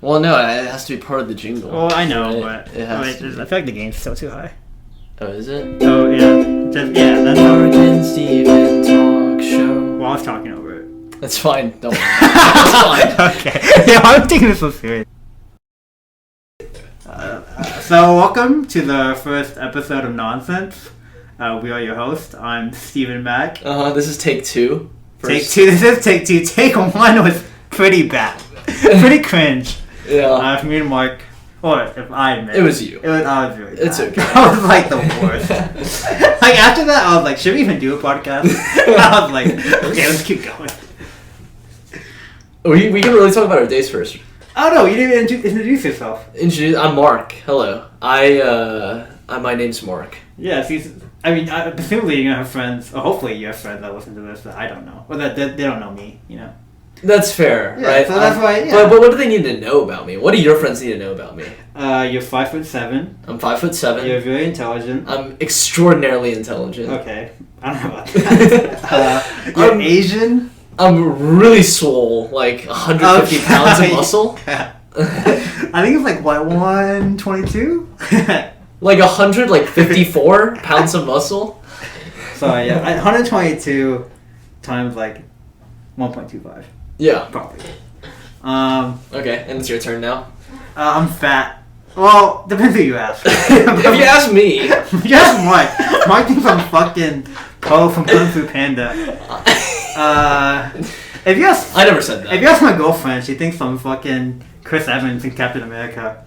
Well, no, it has to be part of the jingle. Well, I know, right? but it has to I feel like the game's still too high. Oh, is it? So, yeah, that's Mark and Steven talk show. Well, I was talking over it. That's fine, don't worry. That's fine. Okay. Yeah, I'm taking this so serious. So, welcome to the first episode of Nonsense. We are your host. I'm Steven Mack. This is take two. Take two. This is take two. Take one was pretty bad. Pretty cringe. Yeah. For me and Mark. Or if I admit it was you. I was really bad. It's okay. I was like the worst. Like after that, I was like, should we even do a podcast? I was like, okay, let's keep going. We can really talk about our days first. Oh no, you didn't even introduce yourself. I'm Mark. Hello. My name's Mark. Yeah, presumably you're gonna have friends, or hopefully you have friends that listen to this that I don't know, or that they don't know me, you know. That's fair, yeah, right? So that's why. Yeah. But what do they need to know about me? What do your friends need to know about me? You're 5'7". I'm 5'7". You're very intelligent. I'm extraordinarily intelligent. Okay, I don't know about that. You're Asian. I'm really swole, like 150 pounds of muscle. I think it's like what, 122? Like 54 pounds of muscle. So yeah, 122 times like 1.25. Yeah. Probably. Okay, and it's your turn now. I'm fat. Well, depends who you ask. If you ask me. You ask Mike. Mike thinks I'm fucking Po from Kung Fu Panda. If you ask, I never said that. If you ask my girlfriend, she thinks I'm fucking Chris Evans in Captain America.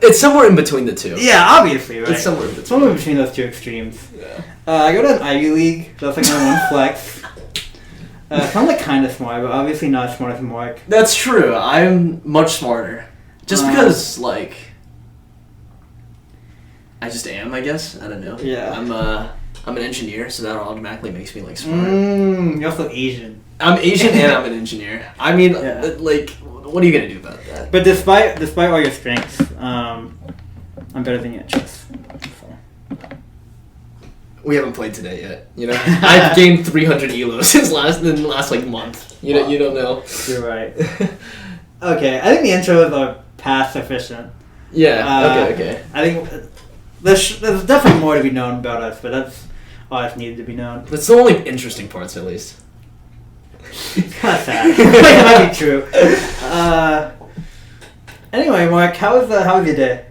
It's somewhere in between the two. Yeah, obviously, right? It's somewhere in between. Somewhere between those two extremes. Yeah. I go to an Ivy League. That's like my one flex. So I'm like kind of smart, but obviously not as smart as Mark. That's true. I'm much smarter. Just because, like, I just am, I guess. I don't know. Yeah. I'm an engineer, so that automatically makes me like smart. You're also Asian. I'm Asian and I'm an engineer. I mean, like, what are you gonna do about that? But despite all your strengths, I'm better than you at chess. So. We haven't played today yet. You know, I've gained 300 elos in the last like month. You don't know. You're right. Okay, I think the intro is past sufficient. Yeah. Okay. I think there's definitely more to be known about us, but that's all that's needed to be known. That's the only interesting parts, at least. It's kind of sad. It might be true. Anyway, Mark, how was your day?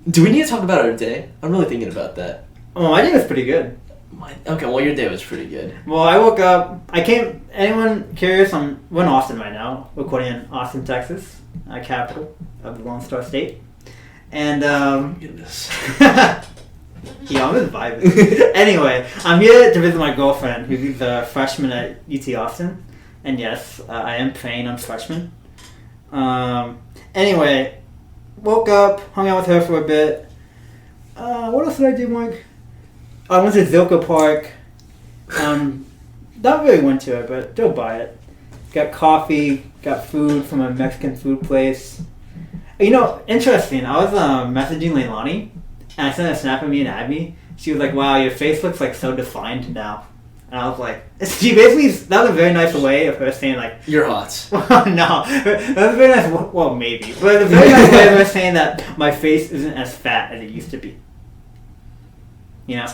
Do we need to talk about our day? I'm really thinking about that. Oh, my day was pretty good. Okay, well, your day was pretty good. Well, I woke up. Anyone curious? We're in Austin right now, recording in Austin, Texas, capital of the Lone Star State. And Goodness. Yeah, I'm just vibing. Anyway, I'm here to visit my girlfriend, who's a freshman at UT Austin. And yes, I am praying I'm freshman. Anyway, woke up, hung out with her for a bit. What else did I do, Mike? I went to Zilka Park. Not really went to it, but drove by it. Got coffee, got food from a Mexican food place. You know, interesting, I was messaging Leilani, and I sent a snap of me and Abby. She was like, wow, your face looks like so defined now. And I was like, she basically, that was a very nice way of her saying like... You're hot. No, that was a very nice, well maybe, but it was a very nice way of her saying that my face isn't as fat as it used to be. You know?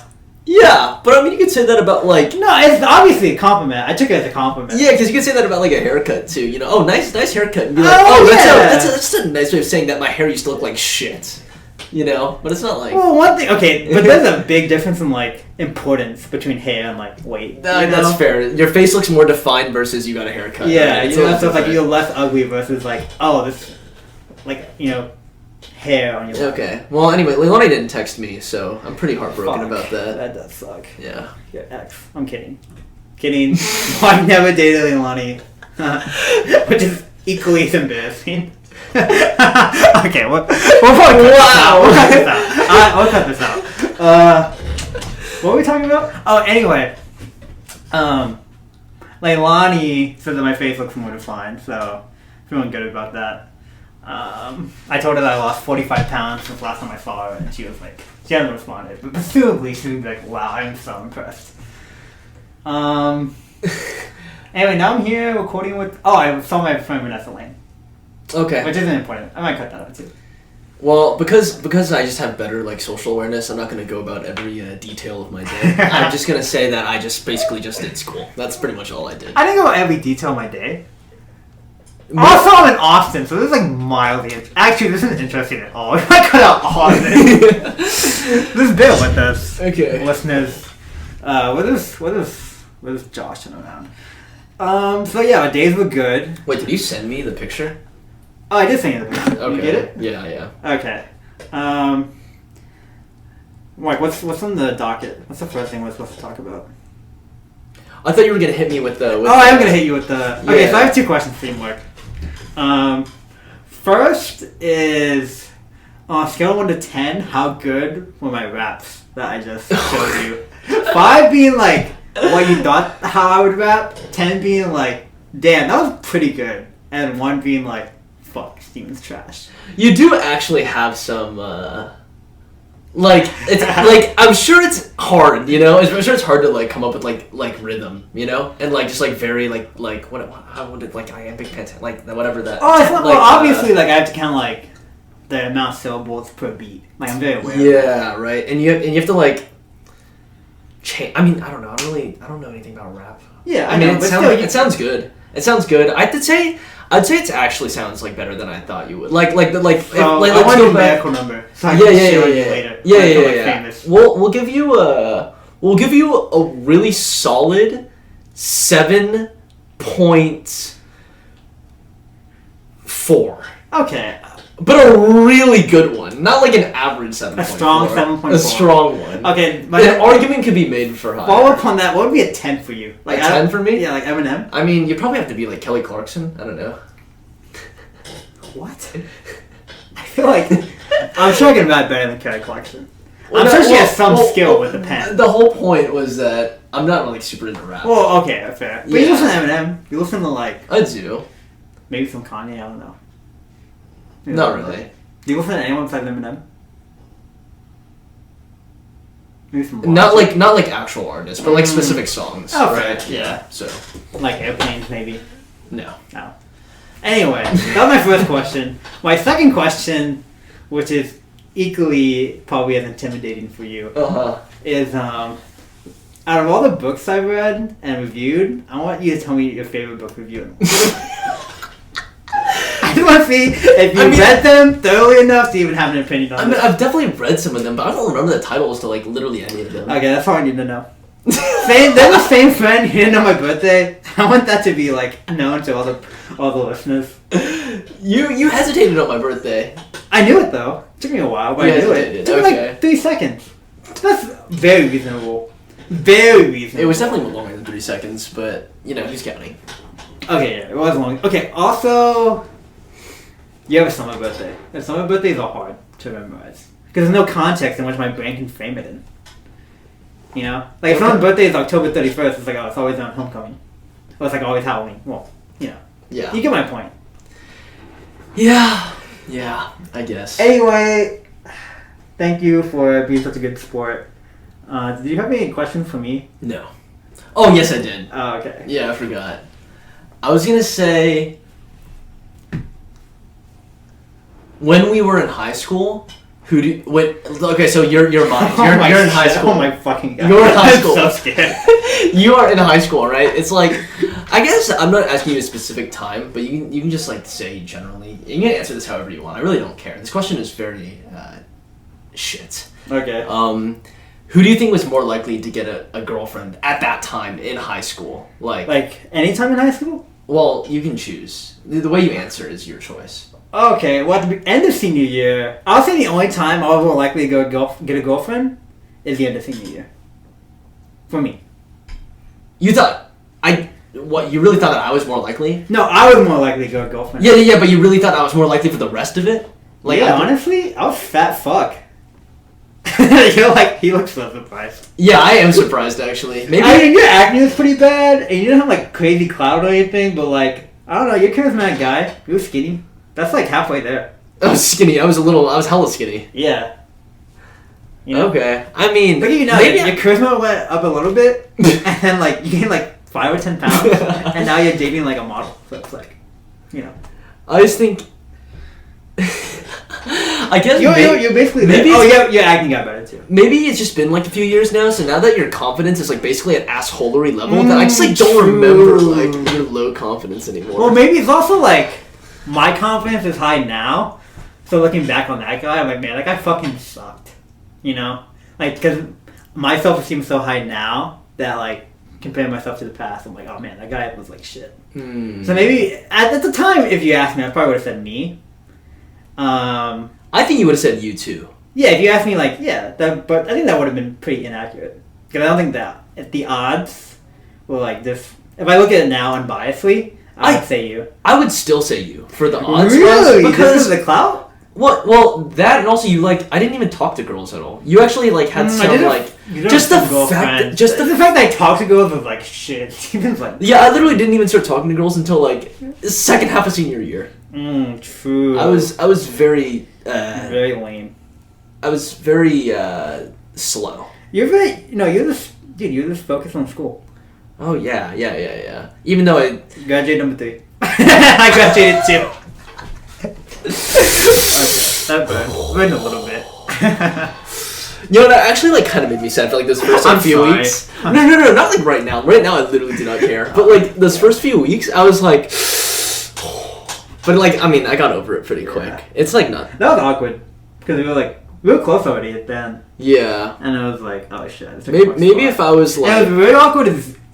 Yeah, but I mean, you could say that about like... No, it's obviously a compliment. I took it as a compliment. Yeah, because you could say that about like a haircut too. You know, oh, nice haircut. And be like, that's a nice way of saying that my hair used to look like shit. You know, but it's not like... Well, one thing, okay, but there's a big difference in like importance between hair and like weight. That's fair. Your face looks more defined versus you got a haircut. Yeah, right? you know, so it's like you're less ugly versus like, oh, this, like, you know, hair on your... Okay. Well, anyway, Leilani didn't text me, so I'm pretty heartbroken about that. That does suck. Yeah. Your ex. I'm kidding. Kidding. I've never dated Leilani. Which is equally as embarrassing. Okay, we'll probably cut this out. We'll cut this out. What were we talking about? Oh, anyway. Leilani said that my face looks more defined, so feeling good about that. I told her that I lost 45 pounds since last time I saw her, and she was like, she hasn't responded, but presumably she would be like, wow, I'm so impressed. Anyway, now I'm here recording with, I saw my friend Vanessa Lane. Okay. Which isn't important. I might cut that out too. Well, because I just have better like social awareness, I'm not going to go about every detail of my day. I'm just going to say that I just basically just did school. That's pretty much all I did. I didn't go about every detail of my day. Also, I'm in Austin, so this is like mildly. Actually, this isn't interesting at all. I cut out Austin. This bit with us, okay, listeners. What is Josh and around? So yeah, our days were good. Wait, did you send me the picture? Oh, I did send you the picture. Okay. You get it? Yeah. Okay. Mike, what's on the docket? What's the first thing we're supposed to talk about? I thought you were gonna hit me with the. I am gonna hit you with the. Okay, yeah. So I have 2 questions for you, Mark. First is on a scale of 1 to 10, how good were my raps that I just showed you? 5 being like what you thought how I would rap, 10 being like, damn, that was pretty good, and 1 being like, fuck, Steven's trash. You do actually have some. Like it's like I'm sure it's hard, you know. I'm sure it's hard to like come up with like rhythm, you know, and like just like very like what how would it like iambic pentameter like whatever that. Oh, it's not, like, well, obviously like I have to count like the amount of syllables per beat. Like I'm very aware. Yeah, of right. And you have to like change. I mean, I don't know. I don't know anything about rap. Yeah, I mean, it sounds good. It sounds good. I'd say it actually sounds like better than I thought you would. I want a numerical number. So I can show you later. Yeah. We'll give you a really solid 7.4. Okay. But a really good one, not like an average 7.4. A strong 7.4. A strong one. Okay, an argument could be made for high. Follow up on that. What would be a 10 for you? Like a 10 for me? Yeah, like Eminem. I mean, you probably have to be like Kelly Clarkson. I don't know. What? I feel like I'm sure I can rap better than Kelly Clarkson. Well, I'm sure she has some skill with the pen. The whole point was that I'm not really super into rap. Well, okay, that's fair. But you listen to Eminem. You listen to like. I do. Maybe some Kanye. I don't know. Not really. Do you listen to anyone besides Eminem? Maybe some not like actual artists, but like specific songs. Oh, right. Yeah. So. Like Airplanes, maybe. No. Anyway, that was my first question. My second question, which is equally probably as intimidating for you, is out of all the books I've read and reviewed, I want you to tell me your favorite book review. I just want to see if you read them thoroughly enough to even have an opinion on them. I've definitely read some of them, but I don't remember the titles to like literally any of them. Okay, that's all I need to know. They're the same friend who didn't know my birthday. I want that to be like known to all the listeners. You hesitated on my birthday. I knew it though. It took me a while, but I knew it. It took me like 3 seconds. That's very reasonable. Very reasonable. It was definitely longer than 3 seconds, but you know, who's counting? Okay, yeah, it was long. Okay, also, you have a summer birthday. And summer birthdays are hard to memorize because there's no context in which my brain can frame it in. You know, like if someone's birthday is October 31st, it's like, oh, it's always on homecoming. Or it's like always Halloween. Well, you know. Yeah. You get my point. Yeah, I guess. Anyway, thank you for being such a good sport. Did you have any questions for me? No. Oh, yes, I did. Oh, okay. Yeah, I forgot. I was gonna say, when we were in high school, okay, so you're mine. You're in high school. Oh my fucking god. You're in high school. I'm so scared. You are in high school, right? It's like, I guess I'm not asking you a specific time, but you can just like say generally. You can answer this however you want. I really don't care. This question is very shit. Okay. Who do you think was more likely to get a girlfriend at that time in high school? Like any time in high school? Well, you can choose. The way you answer is your choice. Okay, well, at the end of senior year, I'll say the only time I was more likely to get a girlfriend is the end of senior year. For me. You thought you really thought that I was more likely? No, I was more likely to get a girlfriend. Yeah, but you really thought I was more likely for the rest of it? Like, yeah, honestly, I was fat fuck. You're like, he looks so surprised. Yeah, I am surprised actually. Maybe I mean, your acne was pretty bad, and you didn't have like crazy clout or anything, but like, I don't know, you're a charismatic guy. You were skinny. That's like halfway there. I was skinny. I was hella skinny. Yeah. You know? Okay. I mean, look at you now. Your charisma went up a little bit, and then like you gained like 5 or 10 pounds, and now you're dating like a model. So it's like, you know. I just think I guess you're basically maybe your acting got better too. Maybe it's just been like a few years now, so now that your confidence is like basically at assholery level, that I just like don't remember like your low confidence anymore. Well, maybe it's also like my confidence is high now, so looking back on that guy, I'm like, man, that guy fucking sucked. You know, like because my self-esteem is so high now that like comparing myself to the past, I'm like, oh man, that guy was like shit. So maybe at the time, if you asked me, I probably would have said me. I think you would have said you too. Yeah, if you asked me, like, but I think that would have been pretty inaccurate. Because I don't think that if the odds were like this. If I look at it now unbiasedly, I would say you. I would still say you for the odds. Really? Because of the clout? What? Well, that and also you like. I didn't even talk to girls at all. You actually like had some like. Just the fact that I talked to girls was like shit. Even like yeah, I literally didn't even start talking to girls until like the second half of senior year. True. I was very very lame. I was very slow. You're very you're just focused on school. Oh yeah. Even though I graduated number 3. I graduated 2. Okay, that burned a little bit. You know, that actually like kind of made me sad for like those first few weeks. No, not like right now. Right now, I literally do not care. But like those first few weeks, I was like, but like I mean, I got over it pretty quick. It's like not. That was awkward because we were close already at then. Yeah. And I was like, oh shit. Maybe if I was like, and it was really awkward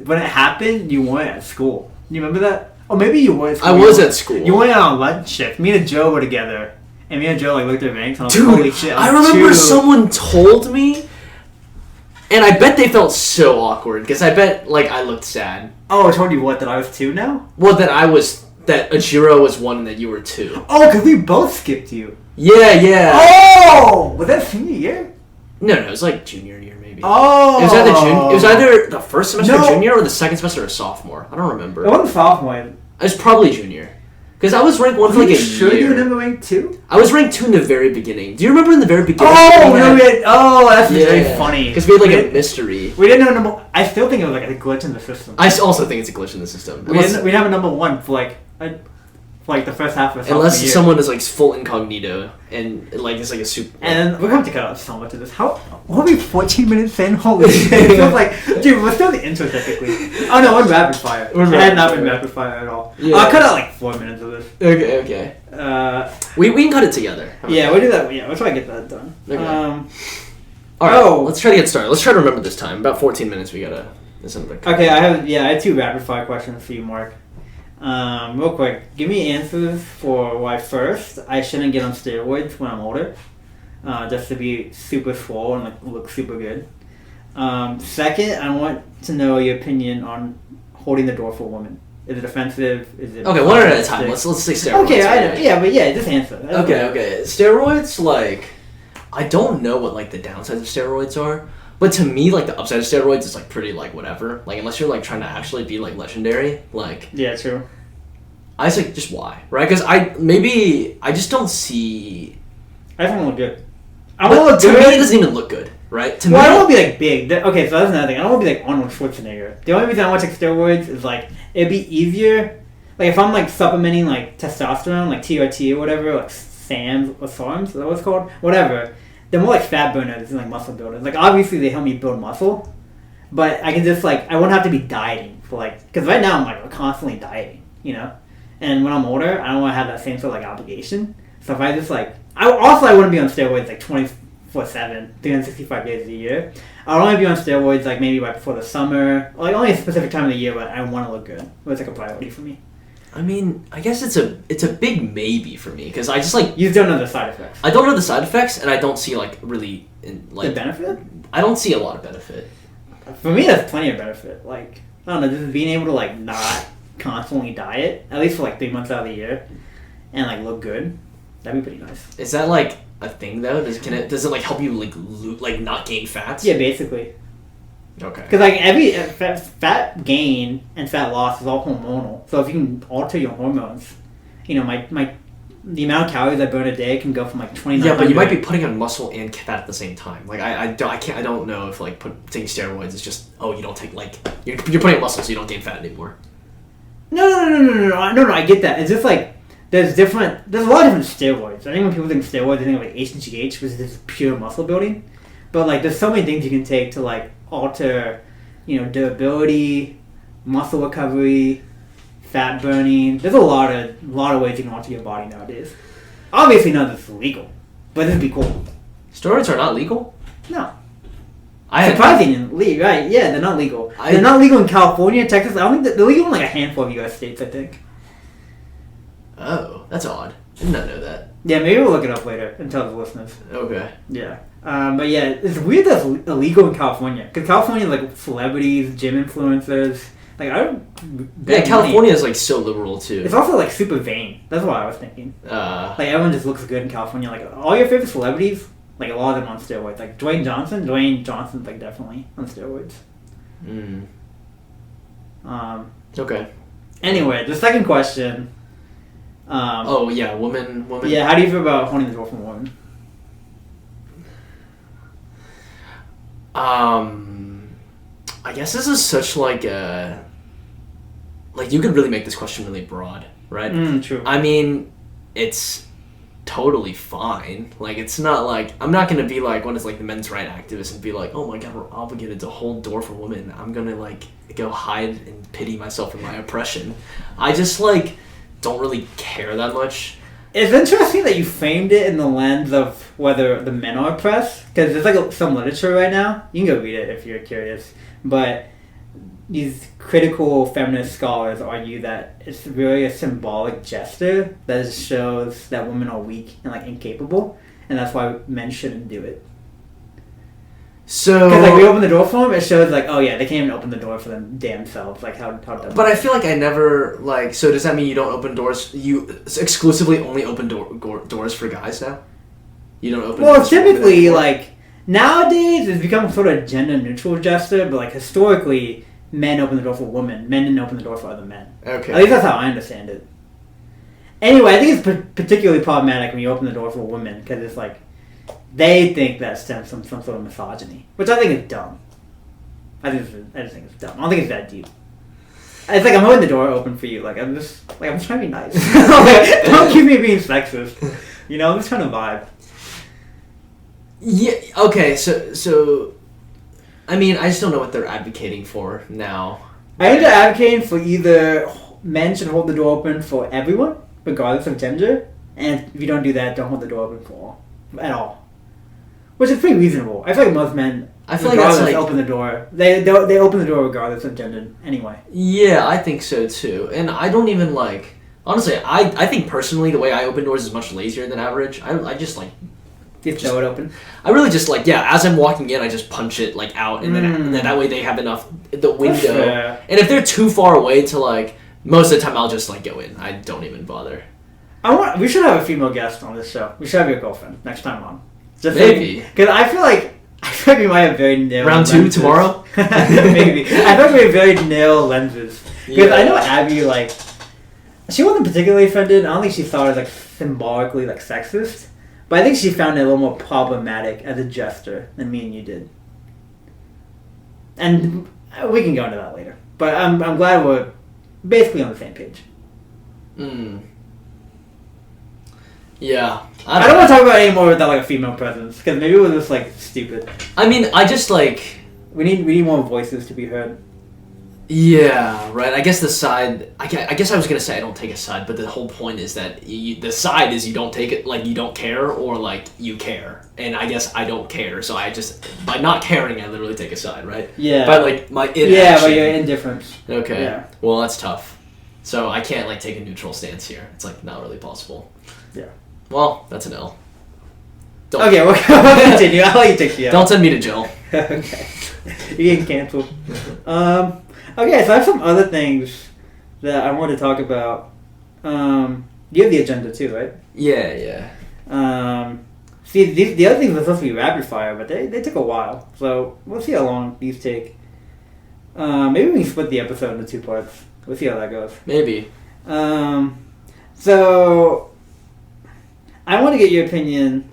when it happened. You weren't at school. You remember that? Or maybe you were at school. I was at school. You went on lunch shift. Me and Joe were together. And me and Joe like looked at ranks and I was dude, like, holy shit. I remember someone told me, and I bet they felt so awkward because I bet like I looked sad. Oh, I told you what, that I was 2 now? Well, that Ajiro was 1 and that you were 2. Oh, because we both skipped you. Yeah. Oh! Was that senior year? No, it was like junior year maybe. Oh! It was either the first semester of junior or the second semester of sophomore. I don't remember. It wasn't sophomore. It was probably junior. Because I was ranked 1 for like a year. You remember ranked 2? I was ranked 2 in the very beginning. Do you remember in the very beginning? That's very funny. Because we had like a mystery. We didn't know number. I still think it was like a glitch in the system. I also think it's a glitch in the system. We didn't have a number 1 for like the first half of the unless year. Someone is like full incognito and like it's like a super. And we're going to cut out so much of this. We'll be 14 minutes in. Holy shit! It feels like, dude, we're still the intro technically. Oh no, we're rapid fire. I had not been rapid fire at all. Yeah. I'll cut out like 4 minutes of this. Okay. We can cut it together. Yeah, we'll do that. Yeah, we'll try to get that done. Okay. All right. Let's try to get started. Let's try to remember this time. About 14 minutes. We gotta. Okay, I had 2 rapid fire questions for you, Mark. Real quick, give me answers for why first I shouldn't get on steroids when I'm older, just to be super swole and like look super good. Second, I want to know your opinion on holding the door for a woman. Is it offensive? Is it okay? One at a time. Let's say steroids. Okay, just answer. Okay. Steroids, like, I don't know what like the downsides of steroids are. But to me, like, the upside of steroids is, like, pretty, like, whatever. Like, unless you're, like, trying to actually be, like, legendary, like... Yeah, true. I was like, just why, right? Because I just don't see... I don't look good. To me, it doesn't even look good, right? To me, I don't want to be, like, big. Okay, so that's another thing. I don't want to be, like, Arnold Schwarzenegger. The only reason I want to take steroids is, like, it'd be easier... Like, if I'm, like, supplementing, like, testosterone, like, TRT or whatever, like, SAMs or SARMs, is that what it's called? Whatever... They're more like fat burners than like muscle builders. Like obviously they help me build muscle, but I can just like I won't have to be dieting for like because right now I'm like constantly dieting, you know. And when I'm older, I don't want to have that same sort of like obligation. So if I just like I wouldn't be on steroids like 24/7, 365 days a year. I would only be on steroids like maybe right before the summer, or like only a specific time of the year. But I want to look good. It's like a priority for me. I mean, I guess it's a big maybe for me because I just like you don't know the side effects. I don't know the side effects, and I don't see like really like the benefit. I don't see a lot of benefit. For me, that's plenty of benefit. Like I don't know, just being able to like not constantly diet at least for like 3 months out of the year, and like look good. That'd be pretty nice. Is that like a thing though? Does it like help you like not gain fat? Yeah, basically. Okay. Because like every fat gain and fat loss is all hormonal. So if you can alter your hormones, you know, the amount of calories I burn a day can go from like 2,900. Yeah, but you might be putting on muscle and fat at the same time. Like I don't know if like taking steroids is just you don't take like you're putting on muscle so you don't gain fat anymore. No. I get that. It's just like there's a lot of different steroids. I think when people think steroids, they think of like HGH, which is just pure muscle building. But like, there's so many things you can take to like alter, durability, muscle recovery, fat burning. There's a lot of ways you can alter your body nowadays. Obviously, none of this is legal, but this would be cool. Steroids are not legal? No. Surprisingly, right? Yeah, they're not legal. They're not legal in California, Texas. I don't think they're legal in like a handful of U.S. states, I think. Oh, that's odd. I did not know that. Yeah, maybe we'll look it up later and tell the listeners. Okay. Yeah. But yeah, it's weird that it's illegal in California. Because California, like, celebrities, gym influencers. Like, California is, like, so liberal, too. It's also, like, super vain. That's what I was thinking. Like, everyone just looks good in California. Like, all your favorite celebrities, like, a lot of them on steroids. Like, Dwayne Johnson's, like, definitely on steroids. Okay. Anyway, the second question. Woman. Yeah, how do you feel about holding the door from a woman? I guess this is such like a... Like, you could really make this question really broad, right? True. I mean, it's totally fine. Like, it's not like... I'm not gonna be like one of like the men's right activists and be like, oh my god, we're obligated to hold door for women. I'm gonna like go hide and pity myself in my oppression. I just like don't really care that much. It's interesting that you framed it in the lens of whether the men are oppressed, because there's like some literature right now. You can go read it if you're curious. But these critical feminist scholars argue that it's really a symbolic gesture that shows that women are weak and like incapable, and that's why men shouldn't do it. So, because like we open the door for them, it shows like, oh yeah, they can't even open the door for them damn selves. Like how dumb. But I feel like I never like. So does that mean you don't open doors? You exclusively only open doors for guys now? You don't open. Well, typically like nowadays it's become sort of gender neutral gesture, but like historically, men open the door for women. Men didn't open the door for other men. Okay. At least that's how I understand it. Anyway, I think it's particularly problematic when you open the door for women because it's like. They think that stems from some sort of misogyny, which I think is dumb. I just think it's dumb. I don't think it's that deep. It's like I'm holding the door open for you. Like I'm trying to be nice. Like, don't keep me being sexist. I'm just trying to vibe. Yeah. Okay. So, I mean, I just don't know what they're advocating for now. I think they're advocating for either men should hold the door open for everyone, regardless of gender, and if you don't do that, don't hold the door open for all, at all. Which is pretty reasonable. I feel like most men, open the door. They open the door regardless of gender anyway. Yeah, I think so too. And I don't even like... Honestly, I think personally the way I open doors is much lazier than average. I just like... You throw it open? I really just like, as I'm walking in, I just punch it like out. And then that way they have enough... The window. And if they're too far away to like... Most of the time I'll just like go in. I don't even bother. We should have a female guest on this show. We should have your girlfriend next time on. Just maybe. Because I feel like we might have very narrow Round lenses. 2 tomorrow? Maybe. I thought we have very narrow lenses. Because I know Abby, like, she wasn't particularly offended. I don't think she thought it was, like, symbolically, like, sexist. But I think she found it a little more problematic as a gesture than me and you did. And we can go into that later. But I'm glad we're basically on the same page. Yeah. I don't want to talk about it anymore without like a female presence because maybe it was just like stupid. I mean, I just like we need more voices to be heard. Yeah, right. I guess the side. I guess I was gonna say I don't take a side, but the whole point is that the side is you don't take it, like you don't care, or like you care. And I guess I don't care, so I just by not caring, I literally take a side, right? Yeah. By like my inaction. Yeah, by your indifference. Okay. Yeah. Well, that's tough. So I can't like take a neutral stance here. It's like not really possible. Yeah. Well, that's an L. Okay, we'll continue. I'll let you take the L. Don't send me to jail. Okay. You're getting canceled. Okay, so I have some other things that I want to talk about. You have the agenda too, right? Yeah. See, the other things were supposed to be rapid fire, but they took a while. So we'll see how long these take. Maybe we can split the episode into 2 parts. We'll see how that goes. Maybe. So I want to get your opinion.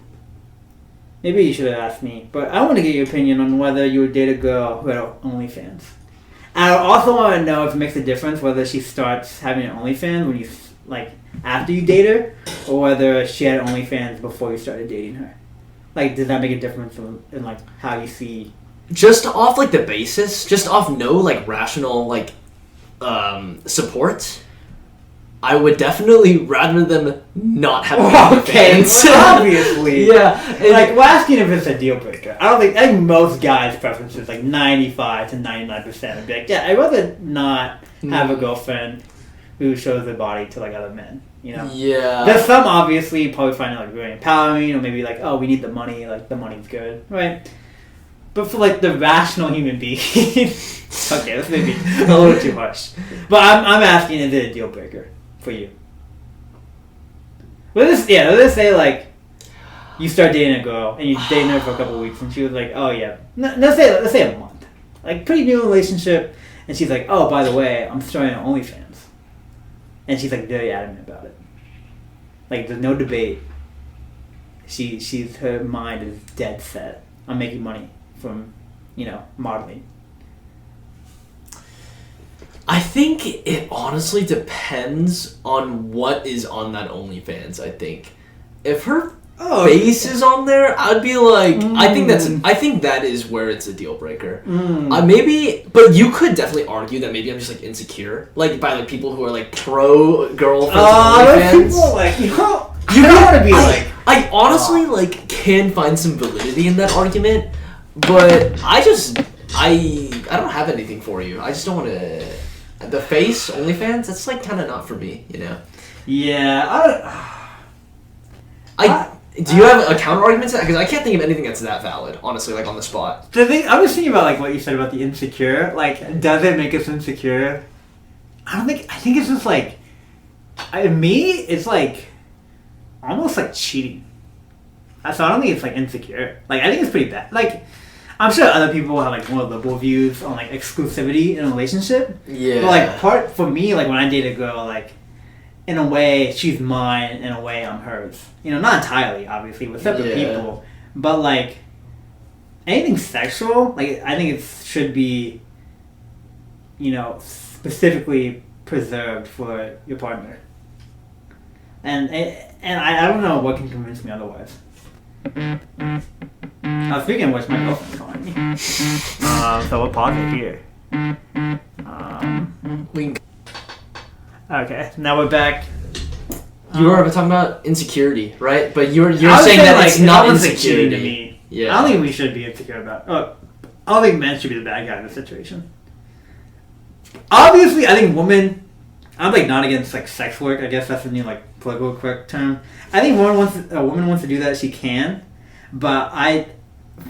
Maybe you should have asked me, but I want to get your opinion on whether you would date a girl who had OnlyFans. I also want to know if it makes a difference whether she starts having an OnlyFans like after you date her, or whether she had OnlyFans before you started dating her. Like, does that make a difference in like how you see? Just off like the basis, just off no like rational like support, I would definitely rather them not have OnlyFans. Well, obviously. Yeah. Like, we're asking if it's a deal breaker. I think most guys' preferences, like 95 to 99%, would be like, yeah, I'd rather not have a girlfriend who shows their body to like other men. You know? Yeah. There's some obviously probably find it like really empowering, or maybe like, oh, we need the money, like the money's good, right? But for like the rational human being, okay, that's maybe a little too harsh. But I'm asking, is it a deal breaker for you? Let's just say like you start dating a girl and you dating her for a couple of weeks, and she was like, oh yeah, let's say a month, like pretty new relationship, and she's like, oh, by the way, I'm starting an OnlyFans. And she's like very adamant about it. Like, there's no debate. Her mind is dead set on making money from, modeling. I think it honestly depends on what is on that OnlyFans. I think if her face is on there, I'd be like, I think that is where it's a deal breaker. Maybe, but you could definitely argue that maybe I'm just like insecure, like by like people who are like pro girlfriends. Those people like you don't want to be like. I honestly like can find some validity in that argument, but I don't have anything for you. I just don't want to. The face OnlyFans, that's like kind of not for me, you know. Yeah, Do you have a counter argument to that? Because I can't think of anything that's that valid, honestly, like on the spot. The thing, I was thinking about like what you said about the insecure. Like, does it make us insecure? I think it's just like, me, it's like almost like cheating. So I don't think it's like insecure. Like, I think it's pretty bad. Like, I'm sure other people have like more liberal views on like exclusivity in a relationship. Yeah. But like for me, like when I date a girl, like, in a way, she's mine. In a way, I'm hers. Not entirely, obviously, with separate people. But, like, anything sexual, like, I think it should be, specifically preserved for your partner. And I don't know what can convince me otherwise. Speaking of which, my girlfriend's calling me. So we'll pause it here. Okay, now we're back. You were talking about insecurity, right? But you're saying that it's not insecurity to me. Yeah. I don't think we should be insecure about. I don't think men should be the bad guy in this situation. Obviously, I think women. I'm like not against like sex work. I guess that's the new like political correct term. I think a woman wants to do that, she can. But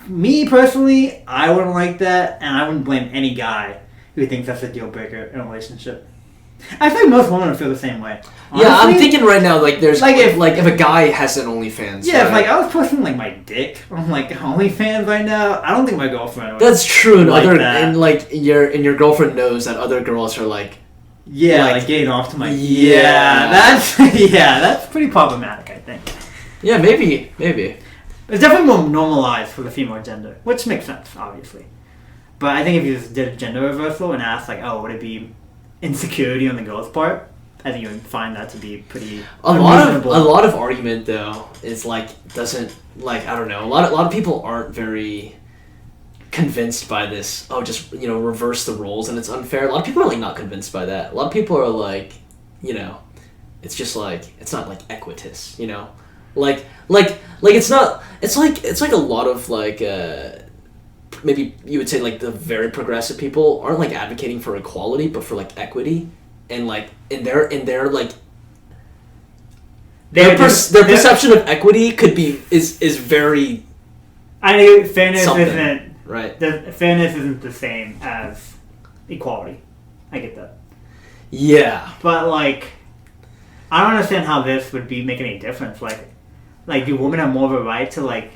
me personally, I wouldn't like that, and I wouldn't blame any guy who thinks that's a deal breaker in a relationship. I think most women would feel the same way. Honestly, yeah, I'm thinking right now, like, there's like if a guy has an OnlyFans. Yeah, right? If like I was posting like my dick on like OnlyFans right now, I don't think my girlfriend would. That's true, and like your girlfriend knows that other girls are like. Yeah, like getting off to my. Yeah, that's pretty problematic, I think. Yeah, maybe. It's definitely more normalized for the female gender, which makes sense, obviously. But I think if you just did a gender reversal and asked like, oh, would it be insecurity on the girl's part, I think you would find that to be pretty unreasonable. A lot of argument though is like doesn't like I don't know. A lot of people aren't very convinced by this. Oh, just reverse the roles and it's unfair. A lot of people are like not convinced by that. A lot of people are like, it's just like it's not like equitous. Like it's not. It's like a lot of like. Maybe you would say like the very progressive people aren't like advocating for equality, but for like equity, and like in their like their perception of equity could be is very. I think fairness isn't right. Fairness isn't the same as equality. I get that. Yeah, but like, I don't understand how this would make any difference. Like, do women have more of a right to like?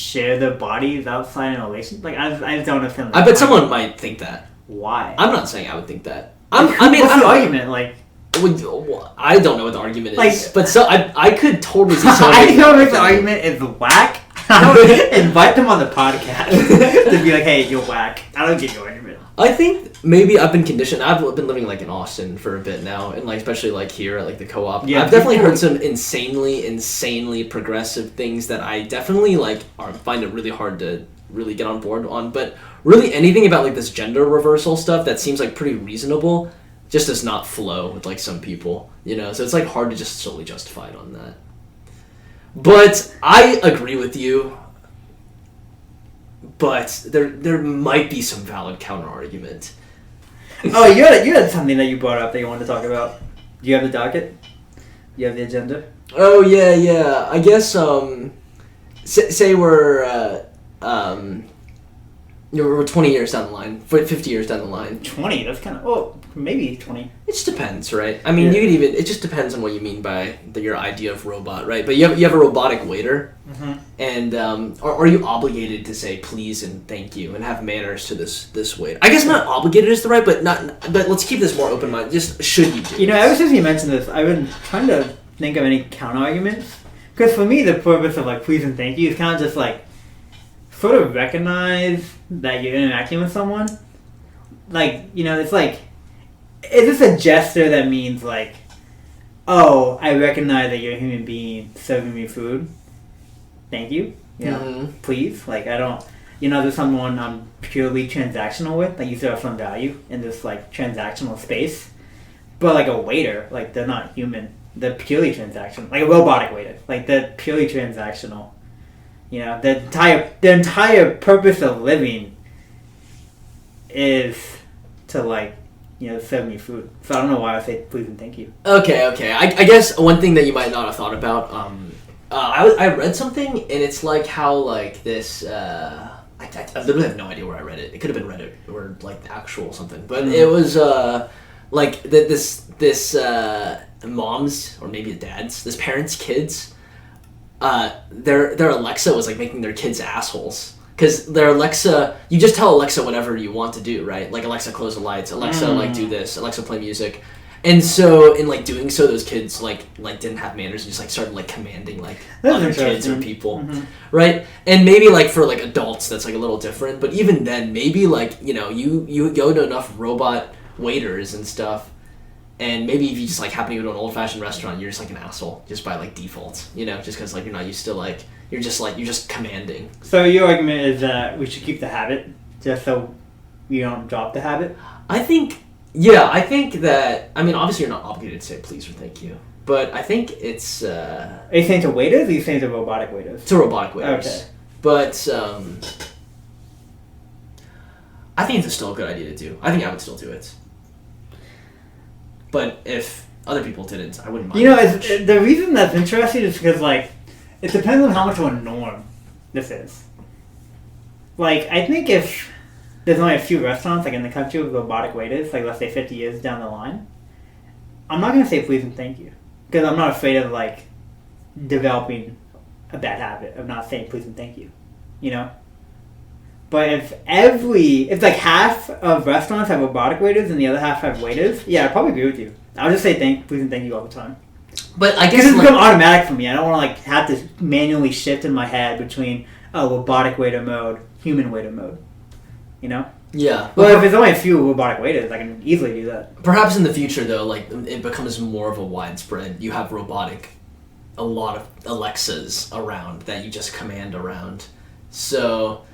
Share their bodies outside in a relationship? Like, I just don't understand. I bet someone might think that. Why? I'm not saying I would think that. What's the argument? Like, I don't know what the argument is, but I could totally see someone. I know if the argument is whack. I would invite them on the podcast to be like, "Hey, you're whack." I don't get your argument. I think maybe I've been conditioned. I've been living like in Austin for a bit now, and like especially like here at like the co-op. Yeah, I've definitely heard some insanely progressive things that I definitely like find it really hard to really get on board on. But really anything about like this gender reversal stuff that seems like pretty reasonable just does not flow with like some people, you know. So it's like hard to just solely justify it on that. But I agree with you. But there might be some valid counter argument. Oh, you had something that you brought up that you wanted to talk about. Do you have the docket? You have the agenda? Oh yeah. I guess say we're 20 years down the line, 50 years down the line. 20? That's kind of... Oh, maybe 20. It just depends, right? I mean, you could even... It just depends on what you mean by your idea of robot, right? But you have a robotic waiter, and are you obligated to say please and thank you and have manners to this waiter? I guess not obligated is the right, but let's keep this more open-minded. Just should you do You know, ever since you mentioned this, I've been trying to think of any counter-arguments. Because for me, the purpose of, like, please and thank you is kind of just, like, sort of recognize that you're interacting with someone. Like, you know, it's like, is this a gesture that means like, oh, I recognize that you're a human being serving me food. Thank you. You know, please. Like, I don't, you know, there's someone I'm purely transactional with, like you serve some value in this like transactional space. But like a waiter, like they're not human. They're purely transactional. Like a robotic waiter. Like they're purely transactional. You know, the entire purpose of living is to, like, you know, serve me food. So I don't know why I say please and thank you. Okay. I guess one thing that you might not have thought about, I read something, and it's like how, like, this, I literally have no idea where I read it. It could have been Reddit or, like, the actual something. But it was, like, this moms, or maybe dads, this parents' kids, their Alexa was like making their kids assholes because their Alexa, you just tell Alexa whatever you want to do, right? Like Alexa close the lights, Alexa like do this, Alexa play music, and so in like doing so, those kids like didn't have manners and just like started like commanding like other kids or people, right? And maybe like for like adults that's like a little different, but even then maybe like you know you go to enough robot waiters and stuff. And maybe if you just like happen to go to an old-fashioned restaurant, you're just like an asshole just by like default, you know, just because like you're not used to like you're just commanding. So your argument is that we should keep the habit just so you don't drop the habit? I think that I mean obviously you're not obligated to say please or thank you, but I think it's. Are you saying to waiters? Or are you saying to robotic waiters? To robotic waiters. Okay. But I think it's still a good idea to do. I think I would still do it. But if other people didn't, I wouldn't mind. You know, the reason that's interesting is because, like, it depends on how much of a norm this is. Like, I think if there's only a few restaurants, like, in the country with robotic waiters, like, let's say 50 years down the line, I'm not going to say please and thank you. Because I'm not afraid of, like, developing a bad habit of not saying please and thank you. You know? But if like half of restaurants have robotic waiters and the other half have waiters, yeah, I'd probably agree with you. I'll just say please and thank you all the time. But I guess because it's become automatic for me. I don't want to like have to manually shift in my head between robotic waiter mode, human waiter mode. You know? Yeah. Well, if there's only a few robotic waiters, I can easily do that. Perhaps in the future, though, like it becomes more of a widespread. You have a lot of Alexas around that you just command around. So.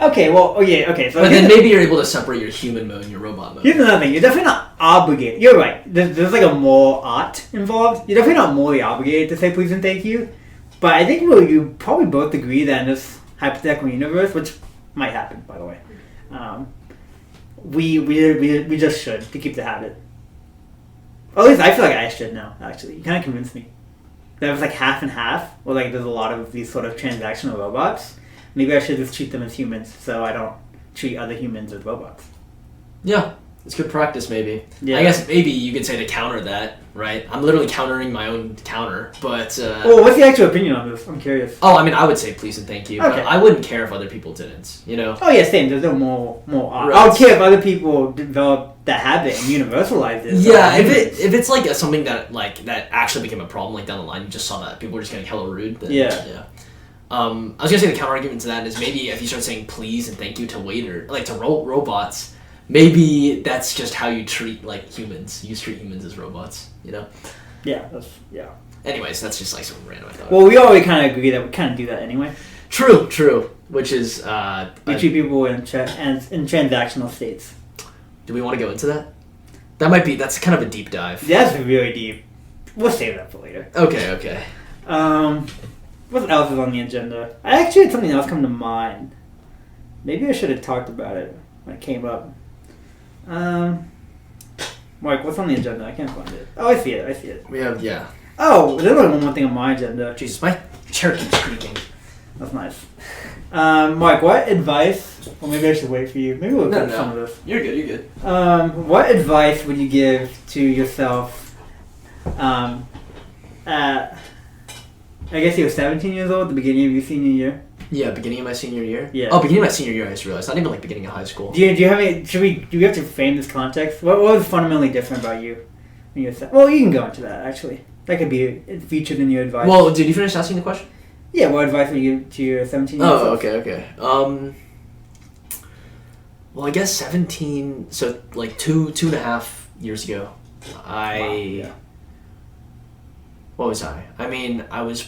Okay, well, okay. So but then maybe you're able to separate your human mode and your robot mode. Here's another thing. You're definitely not obligated. You're right. There's like a moral art involved. You're definitely not morally obligated to say please and thank you. But I think you probably both agree that in this hypothetical universe, which might happen, by the way, we just should to keep the habit. Or at least I feel like I should now, actually. You kind of convinced me. That it was like half and half, or like there's a lot of these sort of transactional robots. Maybe I should just treat them as humans so I don't treat other humans as robots. Yeah, it's good practice maybe. Yeah. I guess maybe you could say to counter that, right? I'm literally countering my own counter, but... well, what's the actual opinion on this? I'm curious. Oh, I mean, I would say please and thank you, okay. But I wouldn't care if other people didn't, you know? Oh, yeah, same. There's no more right. I would care if other people develop that habit and universalize it. Yeah, if it's like something that actually became a problem, like down the line, you just saw that people were just getting hella rude, then yeah. I was gonna say the counter argument to that is maybe if you start saying please and thank you to robots, maybe that's just how you treat like humans. You treat humans as robots, you know? Yeah. Anyways, that's just like some random thought. Well, we already kind of agree that we kind of do that anyway. True. Which is we treat people in transactional states. Do we want to go into that? That's kind of a deep dive. That's really deep. We'll save that for later. Okay. What else is on the agenda? I actually had something else come to mind. Maybe I should have talked about it when it came up. Mark, what's on the agenda? I can't find it. Oh, I see it. We have, yeah. Oh, there's only one more thing on my agenda. Jesus, my chair keeps creaking. That's nice. Mark, what advice... Well, maybe I should wait for you. Maybe we'll get some of this. You're good. What advice would you give to yourself at... I guess you were 17 years old at the beginning of your senior year? Yeah, beginning of my senior year? Yeah. Oh, beginning of my senior year, I just realized. Not even like beginning of high school. Do you have any... Do we have to frame this context? What was fundamentally different about you when you were... Well, you can go into that, actually. That could be featured in your advice. Well, did you finish asking the question? Yeah, what advice would you give to your 17-year-old self? Okay. Well, I guess 17... So, like, two and a half years ago, What was I? I mean, I was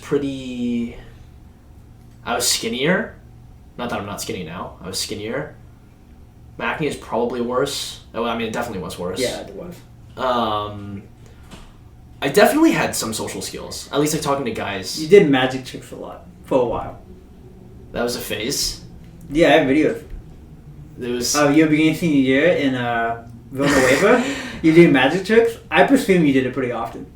skinnier. Not that I'm not skinny now. I was skinnier. My acne is probably worse. Oh, I mean, it definitely was worse. Yeah, it was. I definitely had some social skills. At least like talking to guys. You did magic tricks a lot for a while. That was a phase. Yeah, I have videos. It was. Your beginning senior year in Villanueva, you did magic tricks. I presume you did it pretty often.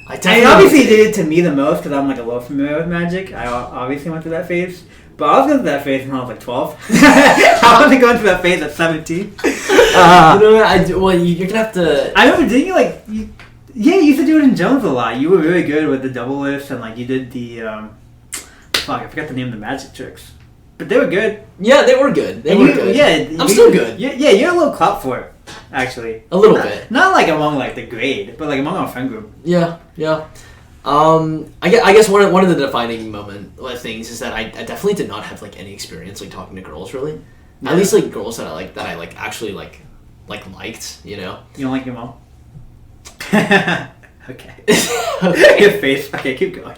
I obviously did it to me the most because I'm like a little familiar with magic. I obviously went through that phase. But I was going through that phase when I was like 12. I wasn't going through that phase at 17. You know what? You're going to have to... I remember, didn't you like... you used to do it in Jones a lot. You were really good with the double lifts and like you did the... I forgot the name of the magic tricks. But they were good. Yeah, they were good. Good. Yeah. I'm still good. Yeah, you're a little clout for it, actually. A little bit. Not like among like the grade, but like among our friend group. Yeah. I guess one of the defining things is that I definitely did not have like any experience like talking to girls really. Yeah. At least like girls that I actually liked, you know. You don't like your mom? Okay. Your face. Okay, keep going.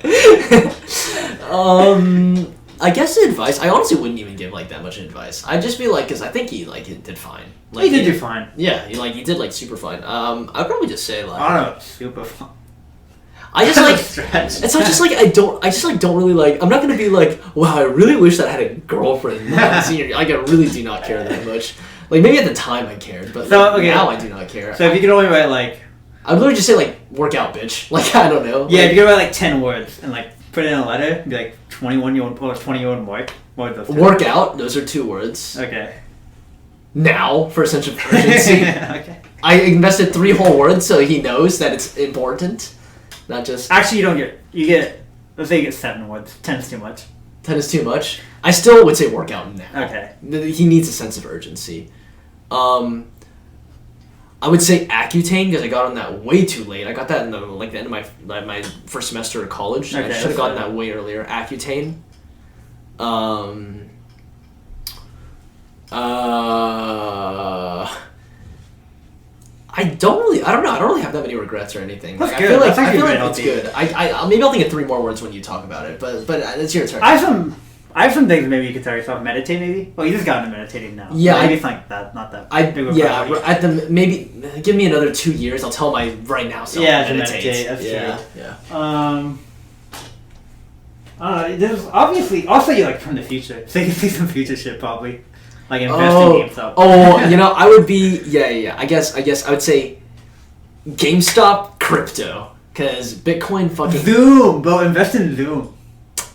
I guess the advice, I honestly wouldn't even give like that much advice. I'd just be like, because I think he did fine. Like, he did do fine. Yeah, he did like super fine. I'd probably just say like, I don't know, super fine. I just like it's not just like I don't really like. I'm not gonna be like, wow, I really wish that I had a girlfriend in my senior year. Like I really do not care that much. Like maybe at the time I cared, but now I do not care. So if you could only write like, I'd literally just say like, work out, bitch. Like I don't know. Yeah, if you could write like 10 words and like put it in a letter, be like 21-year-old or 20-year-old Mark. What would those work out. Those are 2 words. Okay. Now for a sense of urgency. Okay. I invested 3 whole words so he knows that it's important. Not just... Actually, you get, let's say you get 7 words. 10 is too much. 10 is too much? I still would say work out now. Okay. He needs a sense of urgency. I would say Accutane because I got on that way too late. I got that in the end of my first semester of college. Okay, I should have gotten that way earlier. Accutane. I don't really have that many regrets or anything. That's like, good. I feel like it's good. Maybe I'll think of 3 more words when you talk about it, but it's your turn. I have some things maybe you could tell yourself. Meditate, maybe. Well, you just got into meditating now. Yeah, maybe it's like that. Not that. Maybe give me another 2 years. I'll tell my right now self. Yeah, to meditate. That's true. Yeah. There's obviously also you like from the future, so you can see some future shit probably. Like invest in GameStop. I would be I guess I would say GameStop crypto because Bitcoin fucking Zoom, bro. Invest in Zoom.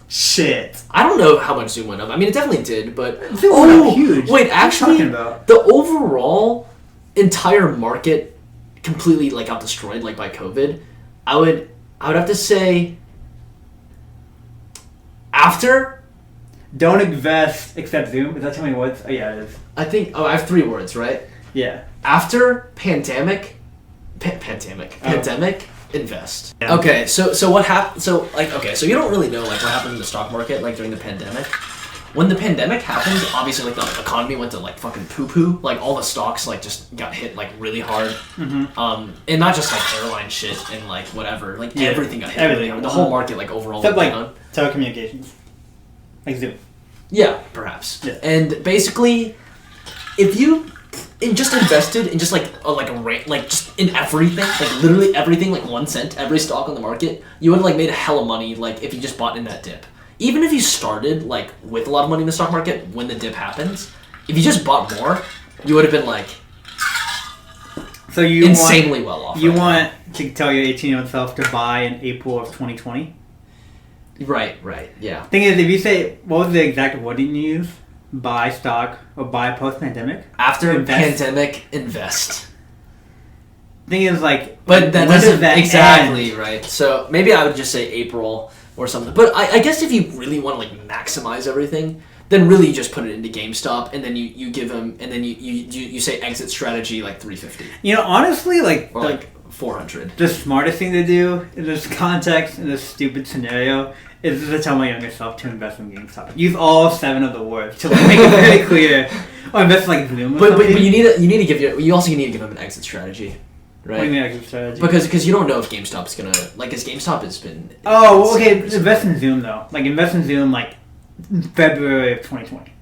Shit. I don't know how much Zoom went up. I mean, it definitely did, but Zoom went up huge. Wait, actually, the overall entire market completely like got destroyed like by COVID. I would have to say after. Don't invest except Zoom. Is that too many words? Oh yeah, it is. I think. I have 3 words, right? Yeah. After pandemic, invest. Yeah. Okay, so what happened? So you don't really know like what happened in the stock market like during the pandemic. when the pandemic happened, obviously, like, the economy went to, like, fucking poo-poo. Like, all the stocks, like, just got hit, like, really hard. Mm-hmm. And not just, like, airline shit and, like, whatever. Like, everything got hit really hard. The whole market, like, overall except, went like, down. telecommunications. Like Zoom. Yeah, perhaps. Yeah. And basically, if you just invested in just, like, just in everything, like, literally everything, like, 1 cent, every stock on the market, you would have, like, made a hell of money, like, if you just bought in that dip. Even if you started, like, with a lot of money in the stock market when the dip happens, if you just bought more, you would have been, like, so you insanely well off. You want to tell your 18-year-old self to buy in April of 2020? Right, yeah. Thing is, if you say, what was the exact wording you use? Buy stock or buy post-pandemic? After pandemic, invest. Thing is, like, but that doesn't exactly end? Right. So maybe I would just say April or something. But I guess if you really want to, like, maximize everything, then really you just put it into GameStop, and then you give them, and then you say exit strategy like 350. You know, honestly, like, or like 400. The smartest thing to do in this context, in this stupid scenario, is to tell my younger self to invest in GameStop. Use all 7 of the words to, like, make it very clear. Or invest in, like, Zoom. But you also need to give them an exit strategy. Right. What do you mean exit strategy? Because you don't know if GameStop's gonna, like, as GameStop has been. Oh, okay. Invest in Zoom though. Like, invest in Zoom like February of 2020.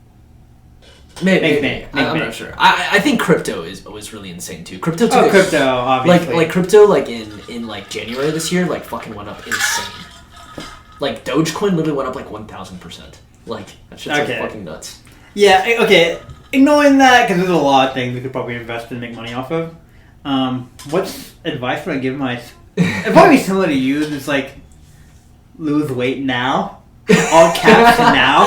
Maybe. I'm not sure. I think crypto was really insane too. Crypto too. Crypto, obviously. Like crypto, like in like January this year, like fucking went up insane. Like Dogecoin literally went up like 1,000%. Like that shit's like fucking nuts. Yeah. Okay. Ignoring that, because there's a lot of things we could probably invest and make money off of. What's advice would I give my... It'd probably be similar to you. It's like, lose weight now. All caps now.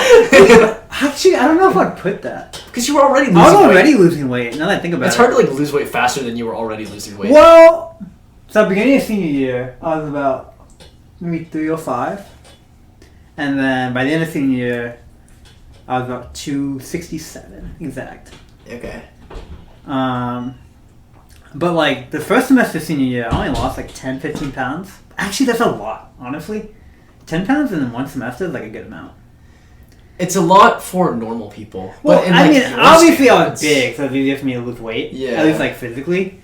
Actually, I don't know if I'd put that. Because you were already losing weight. I was already losing weight, now that I think about it. It's hard to, like, lose weight faster than you were already losing weight. Well, so beginning of senior year, I was about maybe 305. And then by the end of senior year, I was about 267 exact. Okay. But, like, the first semester of senior year, I only lost, like, 10, 15 pounds. Actually, that's a lot, honestly. 10 pounds in 1 semester is, like, a good amount. It's a lot for normal people. Well, but I mean, obviously I was big, so it's easier for me to lose weight. Yeah. At least, like, physically.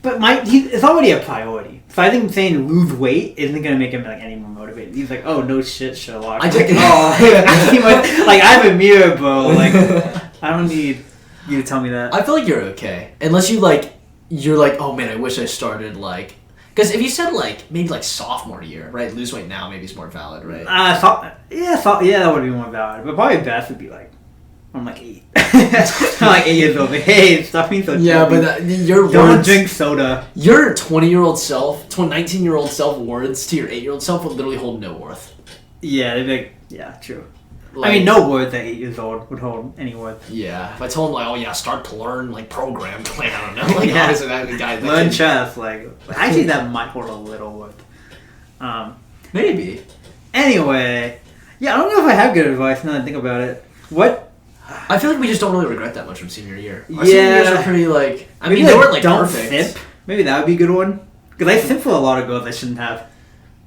But it's already a priority. So I think saying lose weight isn't going to make him, like, any more motivated. He's like, oh, no shit, Sherlock. I have a mirror, bro. Like, I don't need you to tell me that. I feel like you're okay. Unless you, like... You're like, oh man, I wish I started, like... Because if you said, like, maybe, like, sophomore year, right? Lose weight now maybe it's more valid, right? Yeah, that would be more valid. But probably best would be, like, I'm, like, 8. I'm, like, 8 years old. Like, hey, stop being so yeah, but your don't drink soda. Your 20-year-old self, 19-year-old self words to your 8-year-old self would literally hold no worth. Yeah, they'd be like, yeah, true. Like, I mean, no words at 8 years old would hold any worth. Yeah. If I told him, like, oh, yeah, start to learn, like, program, like, I don't know. Like, yeah. Obviously, that guy... Learn chess, like... Actually, that might hold a little worth. Maybe. Anyway. Yeah, I don't know if I have good advice now that I think about it. What? I feel like we just don't really regret that much from senior year. Our senior years are pretty, like... I mean, they weren't, like, don't perfect. Simp. Maybe that would be a good one. Because I simp for a lot of girls I shouldn't have.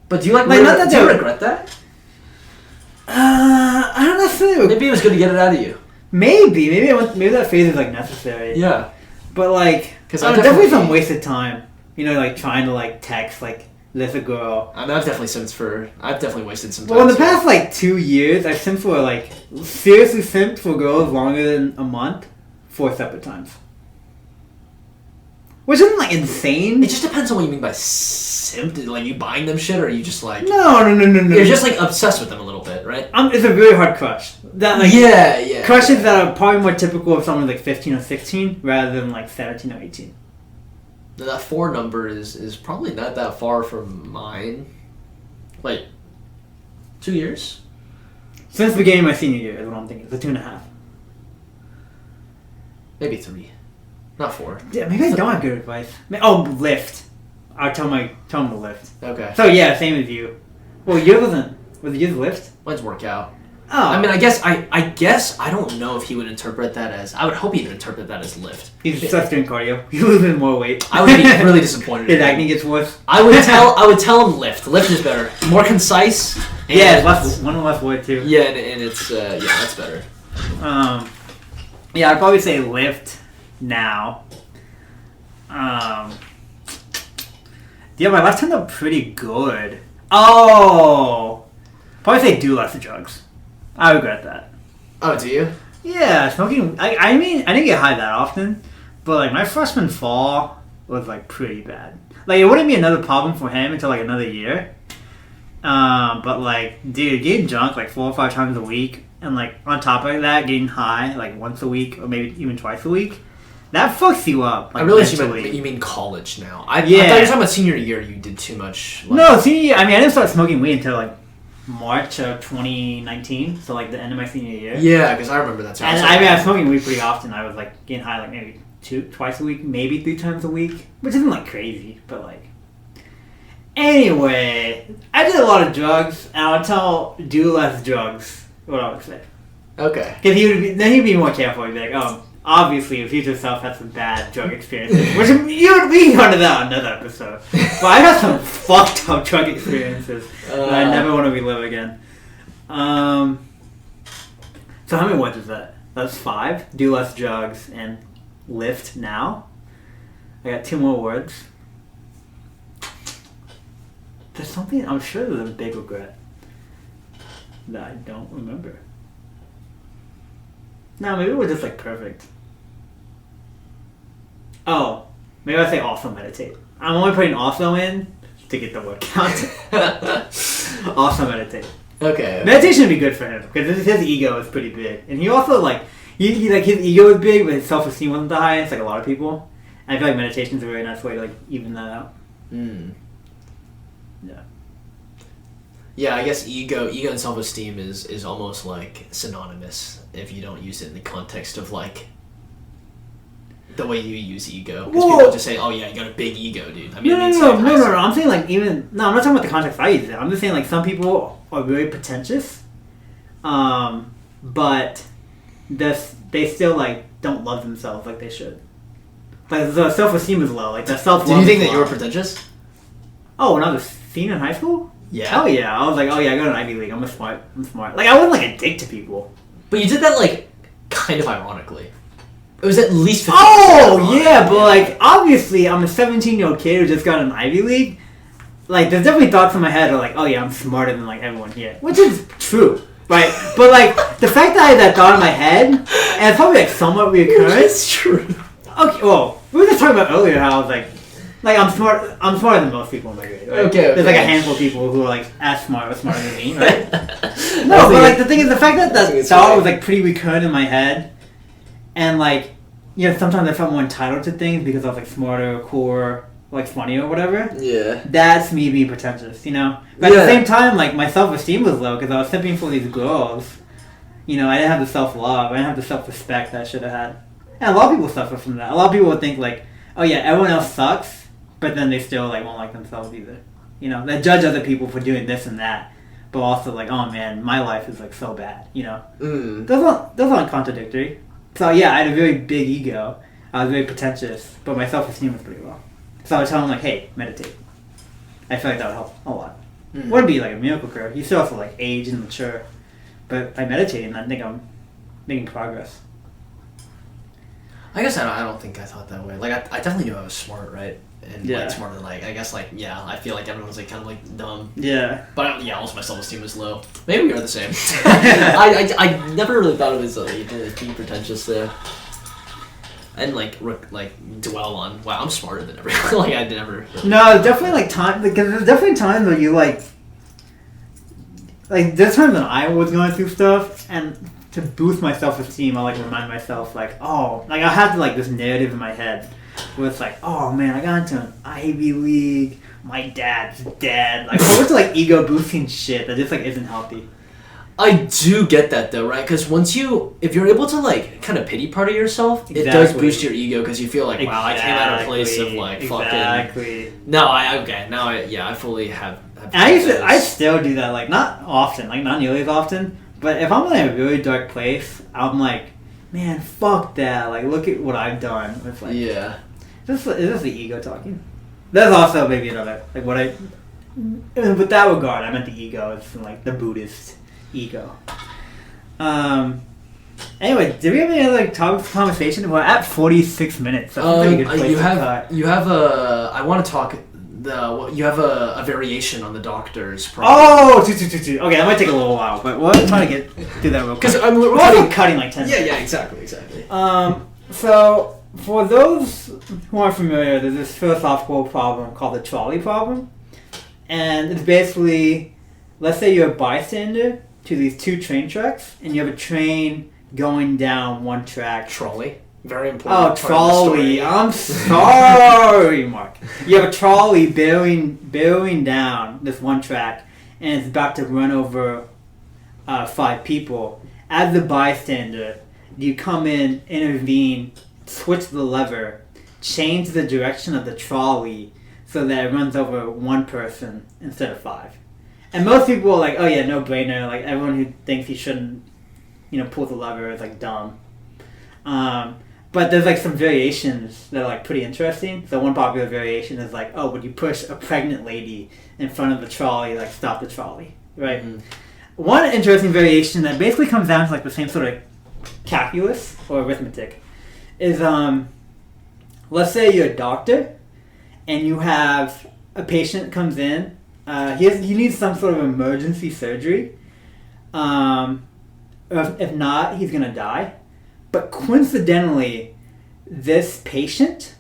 But do you, like do you regret that? I don't necessarily. Maybe it was good to get it out of you. Maybe that phase is, like, necessary. Yeah. But, like, definitely some wasted time. You know, like, trying to, like, text, like, this a girl. I mean, I've definitely wasted some time. Well, in the past, like, 2 years, I've simped for, like, seriously simped for girls longer than a month 4 separate times. Which isn't, like, insane. It just depends on what you mean by simp. Like, you buying them shit, or are you just, like... No. You're just, like, obsessed with them a little bit, right? It's a really hard crush. That, like, yeah. Crushes that are probably more typical of someone like 15 or 16 rather than, like, 17 or 18. That 4 number is probably not that far from mine. Like, 2 years? Since the beginning of my senior year is what I'm thinking. It's a 2.5. Maybe 3. Not 4. Yeah, maybe I don't have good advice. Oh, lift. I'll tell him to lift. Okay. So yeah, same as you. Well, yours wasn't. Was yours lift? Mine's workout. Oh. I mean, I guess I don't know if he would interpret that as... I would hope he would interpret that as lift. He's just doing cardio. He's losing more weight. I would be really disappointed. His acne gets worse. I would tell him lift. Lift is better. More concise. Yeah, one less word too. Yeah, and it's that's better. Yeah, I'd probably say lift now. Yeah, my life turned out pretty good. Oh! Probably say do less drugs. I regret that. Oh, do you? Yeah, smoking... I mean, I didn't get high that often, but, like, my freshman fall was, like, pretty bad. Like, it wouldn't be another problem for him until, like, another year. But, like, dude, getting drunk, like, 4 or 5 times a week, and, like, on top of that, getting high, like, once a week, or maybe even twice a week, that fucks you up. Like, I realize you mean college now. I thought you were talking about senior year, you did too much. Like... No, senior year, I mean, I didn't start smoking weed until, like, March of 2019, so, like, the end of my senior year. Yeah, because I remember that. And I mean, I was smoking weed pretty often. I was, like, getting high, like, maybe twice a week, maybe 3 times a week, which isn't, like, crazy, but, like... Anyway, I did a lot of drugs, and I would tell do less drugs, what I would say. Okay. Because he'd be more careful. He'd be like, oh, obviously your future self had some bad drug experiences, which we can go into that on another episode. But I had some fucked up drug experiences that I never want to relive again. So how many words is that? That's 5. Do less drugs and lift now. I got 2 more words. There's something, I'm sure there's a big regret that I don't remember. No, maybe we're just like perfect. Oh, maybe I say also meditate. I'm only putting also in to get the word count. Also meditate. Okay. Meditation would be good for him because his ego is pretty big, and he also like he like his ego is big, but his self-esteem wasn't the highest, like a lot of people. And I feel like meditation is a very nice way to like even that out. Yeah. Yeah, I guess ego and self-esteem is almost like synonymous if you don't use it in the context of like the way you use ego. Because people just say, "Oh yeah, you got a big ego, dude." I mean, no. I'm saying like I'm not talking about the context I use it. I'm just saying like some people are very pretentious, but they still like don't love themselves like they should. Like the self-esteem is low. Like the self-love. Do you think that you were pretentious? Oh, when I was senior in high school? Yeah. Hell yeah. I was like, oh yeah, I go to an Ivy League. I'm smart. Like, I wasn't like a dick to people. But you did that like kind of ironically. It was at least 50%. Oh, yeah, but like, obviously, I'm a 17-year-old kid who just got an Ivy League. Like, there's definitely thoughts in my head of like, oh yeah, I'm smarter than like everyone here. Which is true, right? But like, the fact that I had that thought in my head, and it's probably like somewhat reoccurring. It's true. Okay, well, we were just talking about earlier how I was like I'm smarter than most people in my grade, right? Okay. There's like a handful of people who are like as smart or smarter than me, right? No, but like the thing is, the fact that that thought was like pretty recurrent in my head, and like, you know, sometimes I felt more entitled to things because I was like smarter, or cooler, like funny or whatever. Yeah. That's me being pretentious, you know? But at the same time, like my self-esteem was low because I was simping for these girls. You know, I didn't have the self-love, I didn't have the self-respect that I should have had. And a lot of people suffer from that. A lot of people would think like, oh yeah, everyone else sucks, but then they still like won't like themselves either. You know, they judge other people for doing this and that, but also like, oh man, my life is like so bad. You know, those aren't contradictory. So yeah, I had a very big ego. I was very pretentious, but my self-esteem was pretty low. So I would tell them like, hey, meditate. I feel like that would help a lot. Wouldn't be like a miracle cure. You still have to like age and mature, but by meditating, I think I'm making progress. I guess I don't think I thought that way. Like I definitely knew I was smart, right? And like smarter than like I guess like I feel like everyone's like kind of like dumb. Yeah. But also my self-esteem was low. Maybe we are the same. I never really thought of it as being pretentious there. And like dwell on I'm smarter than everyone. Like I never. Really no, definitely like time because there's definitely times where you like there's times when I was going through stuff and to boost my self-esteem, I like remind myself like, oh, like I had like this narrative in my head where it's like, oh man, I got into an Ivy League, my dad's dead, like all this like ego boosting shit that just like isn't healthy. I do get that though, right? Because if you're able to like kind of pity part of yourself, it does boost your ego because you feel like, wow, I came out of a place of like fucking. No, I fully have. I still do that, like not often, like not nearly as often. But if I'm in a really dark place, I'm like, man, fuck that. Like, look at what I've done. It's like, is this the ego talking? There's also maybe another, like what with that regard, I meant the ego. It's like the Buddhist ego. Anyway, did we have any other topics of conversation? We're at 46 minutes. So that's a pretty good place to cut. You have a. I want to talk. You have a variation on the doctor's problem. Oh, two. Okay, that might take a little while, but we'll try to get through that real quick. Because we're cutting like 10 minutes. Yeah, exactly. So, for those who aren't familiar, there's this philosophical problem called the trolley problem. And it's basically, let's say you're a bystander to these two train tracks, and you have a train going down one track. Trolley. Very important. Oh, trolley. I'm sorry, Mark. You have a trolley barreling down this one track, and it's about to run over 5 people. As the bystander, you come in, intervene, switch the lever, change the direction of the trolley so that it runs over 1 person instead of 5. And most people are like, oh yeah, no brainer. Like everyone who thinks he shouldn't, pull the lever is like dumb. But there's like some variations that are like pretty interesting. So one popular variation is like, oh, would you push a pregnant lady in front of the trolley, like stop the trolley, right? Mm-hmm. One interesting variation that basically comes down to like the same sort of calculus or arithmetic is, let's say you're a doctor and you have a patient comes in. He needs some sort of emergency surgery. If not, he's gonna die. But coincidentally, this patient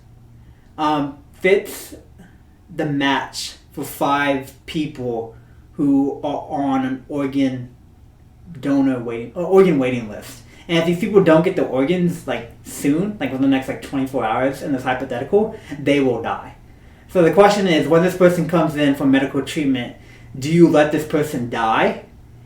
fits the match for 5 people who are on an organ waiting list. And if these people don't get the organs like soon, like within the next like 24 hours in this hypothetical, they will die. So the question is, when this person comes in for medical treatment, do you let this person die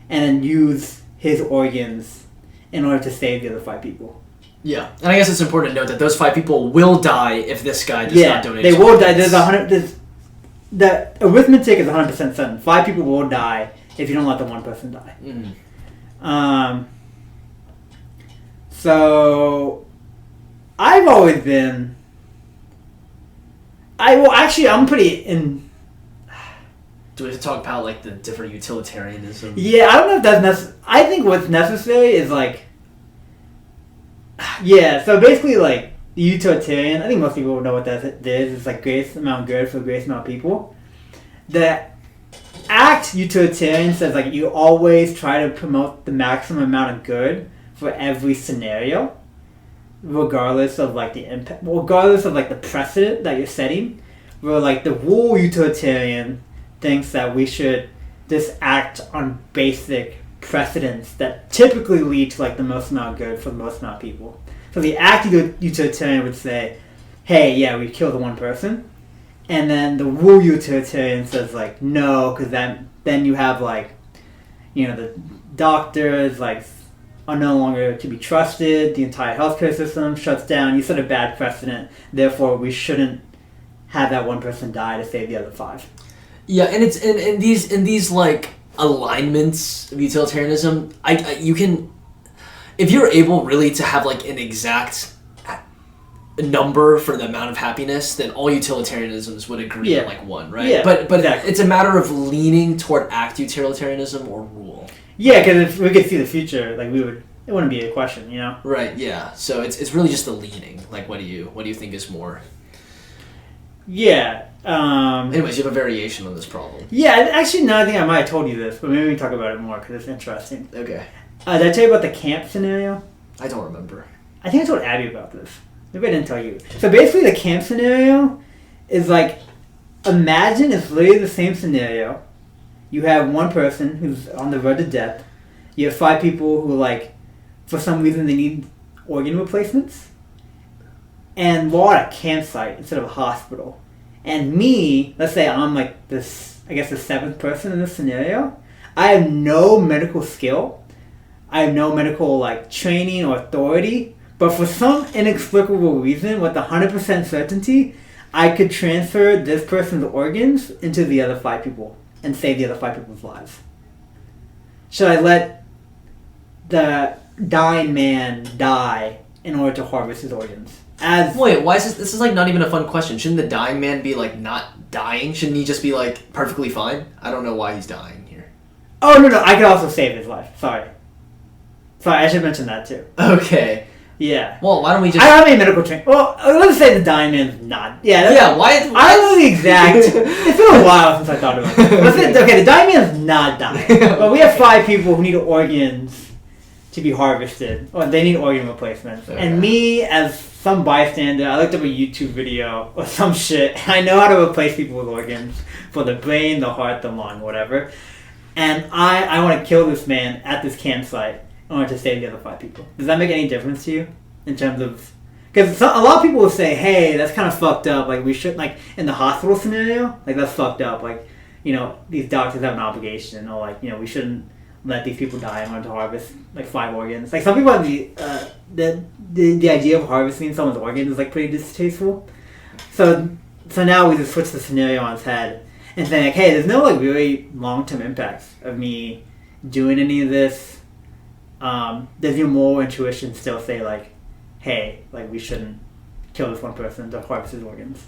and then use his organs in order to save the other 5 people? Yeah, and I guess it's important to note that those 5 people will die if this guy does not donate. They will die. The arithmetic is 100% certain. 5 people will die if you don't let the 1 person die. Mm-hmm. So I've always been. I'm pretty in. Do we have to talk about like the different utilitarianism? Yeah, I don't know if that's necessary. I think what's necessary is like. Yeah, so basically like the utilitarian, I think most people know what that is. It's like greatest amount of good for the greatest amount of people. The act utilitarian says like you always try to promote the maximum amount of good for every scenario, regardless of like the impact, regardless of like the precedent that you're setting. Where like the rule utilitarian thinks that we should just act on basic precedents that typically lead to like the most amount of good for the most amount of people. So the act utilitarian would say, hey, yeah, we killed 1 person. And then the rule utilitarian says like, no, because then you have like, the doctors like are no longer to be trusted. The entire healthcare system shuts down. You set a bad precedent. Therefore, we shouldn't have that 1 person die to save the other 5. Yeah, and it's in these like alignments of utilitarianism, you can, if you're able really to have like an exact number for the amount of happiness, then all utilitarianisms would agree on like 1, right? Yeah, but exactly. It's a matter of leaning toward act utilitarianism or rule. Yeah, because if we could see the future, like it wouldn't be a question, Right. Yeah. So it's really just the leaning. Like, what do you think is more? Yeah. Anyways, you have a variation on this problem. Yeah, actually, no, I think I might have told you this, but maybe we can talk about it more because it's interesting. Okay. Did I tell you about the camp scenario? I don't remember. I think I told Abby about this. Maybe I didn't tell you. So basically, the camp scenario is like, imagine it's literally the same scenario. You have 1 person who's on the verge of death. You have 5 people who, like, for some reason they need organ replacements. And we're at a campsite instead of a hospital. And me, let's say I'm like this, I guess the 7th person in this scenario. I have no medical skill. I have no medical like training or authority. But for some inexplicable reason, with 100% certainty, I could transfer this person's organs into the other 5 people and save the other 5 people's lives. Should I let the dying man die in order to harvest his organs? Wait, why is this is like not even a fun question. Shouldn't the dying man be like not dying? Shouldn't he just be like perfectly fine? I don't know why he's dying here. Oh no, I could also save his life. Sorry. Sorry, I should mention that too. Okay. Yeah. Well, why don't we just... I don't have any medical training. Well, let's say the dying man's not. Yeah. Yeah, why... I don't know the exact... It's been a while since I thought about it. Let's say, okay, the dying man's not dying. But we have 5 people who need organs to be harvested. Or they need organ replacements. Okay. And me, as some bystander, I looked up a YouTube video or some shit. And I know how to replace people with organs for the brain, the heart, the lung, whatever. And I want to kill this man at this campsite in order to save the other 5 people. Does that make any difference to you in terms of... Because a lot of people will say, hey, that's kind of fucked up. Like, we should, like, in the hospital scenario, like, that's fucked up. Like, you know, these doctors have an obligation. Or, like, you know, we shouldn't let these people die in order to harvest, like, 5 organs. Like, some people have the idea of harvesting someone's organs is, like, pretty distasteful. So now we just switch the scenario on its head and saying, like, hey, there's no, like, really long-term impacts of me doing any of this. Does your moral intuition still say, like, hey, like, we shouldn't kill this one person to harvest his organs?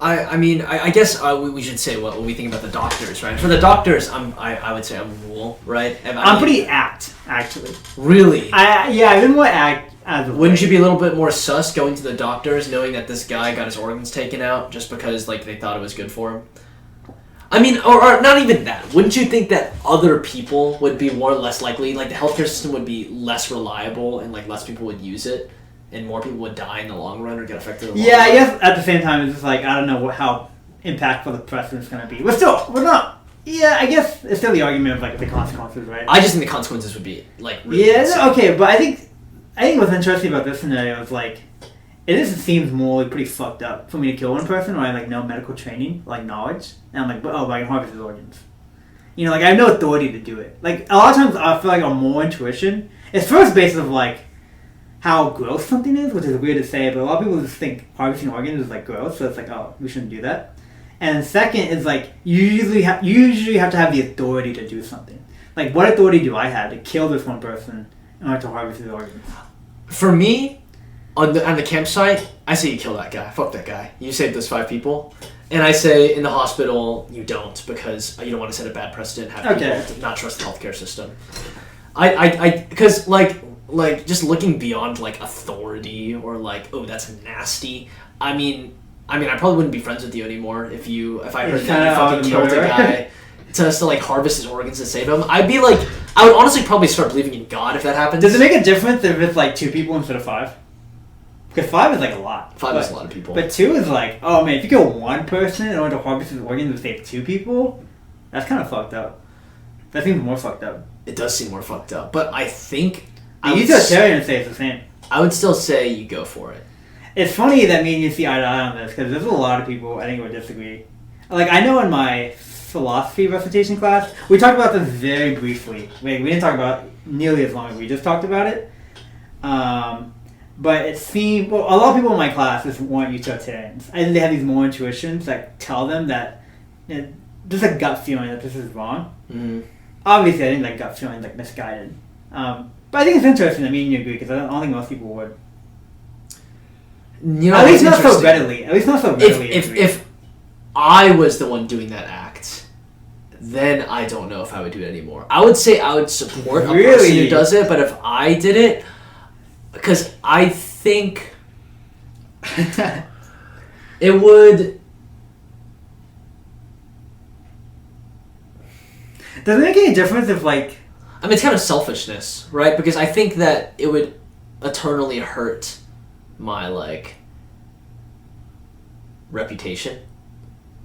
I mean, I guess we should say what we think about the doctors, right? For the doctors, I would say I'm a rule, right? I'm pretty act, actually. Really? I've been more act as of Wouldn't late. you be a little bit more sus going to the doctors knowing that this guy got his organs taken out just because, like, they thought it was good for him? I mean, or not even that. Wouldn't you think that other people would be more or less likely, like the healthcare system would be less reliable and like less people would use it and more people would die in the long run or get affected in the long run? I guess at the same time, it's just like, I don't know how impactful the precedent's going to be. We're not. Yeah, I guess it's still the argument of, like, the consequences, right? I just think the consequences would be, like, really insane. Okay, but I think what's interesting about this scenario is, like, it just seems morally pretty fucked up for me to kill one person when I, like, no medical training, like, knowledge, and I'm like, but I can harvest his organs. You know, like, I have no authority to do it. Like, a lot of times I feel like our moral intuition is first based of, like, how gross something is, which is weird to say, but a lot of people just think harvesting organs is, like, gross, so it's like, oh, we shouldn't do that. And second is, like, you usually have to have the authority to do something. Like, what authority do I have to kill this one person in order to harvest his organs? For me, on the campsite, I say you kill that guy. Fuck that guy. You saved those 5 people. And I say in the hospital, you don't, because you don't want to set a bad precedent, have people not trust the healthcare system. Because, like, just looking beyond, like, authority or, like, oh, that's nasty. I mean, I probably wouldn't be friends with you anymore if I heard that you fucking killed a guy to like, harvest his organs and save him. I'd be like, I would honestly probably start believing in God if that happens. Does it make a difference if it's, like, 2 people instead of 5? Because 5 is, like, a lot. 5 is a lot of people. But 2 is like, oh man, if you kill one person in order to harvest his organs to save 2 people, that's kind of fucked up. That seems more fucked up. It does seem more fucked up. But I think... The utilitarians say it's the same. I would still say you go for it. It's funny that me and you see eye to eye on this, because there's a lot of people I think would disagree. Like, I know in my philosophy recitation class, we talked about this very briefly. We didn't talk about it nearly as long as we just talked about it. But it seemed... Well, a lot of people in my class just weren't utilitarians. I think they have these moral intuitions that tell them that... You know, just a gut feeling that this is wrong. Mm-hmm. Obviously, I think that gut feeling is, like, misguided. But I think it's interesting that me and you agree, because I don't think most people would. You know, at least not so readily. If I was the one doing that act, then I don't know if I would do it anymore. I would say I would support a person who does it, but if I did it, because I think it would... Does it make any difference if, like... I mean, it's kind of selfishness, right? Because I think that it would eternally hurt my, like, reputation.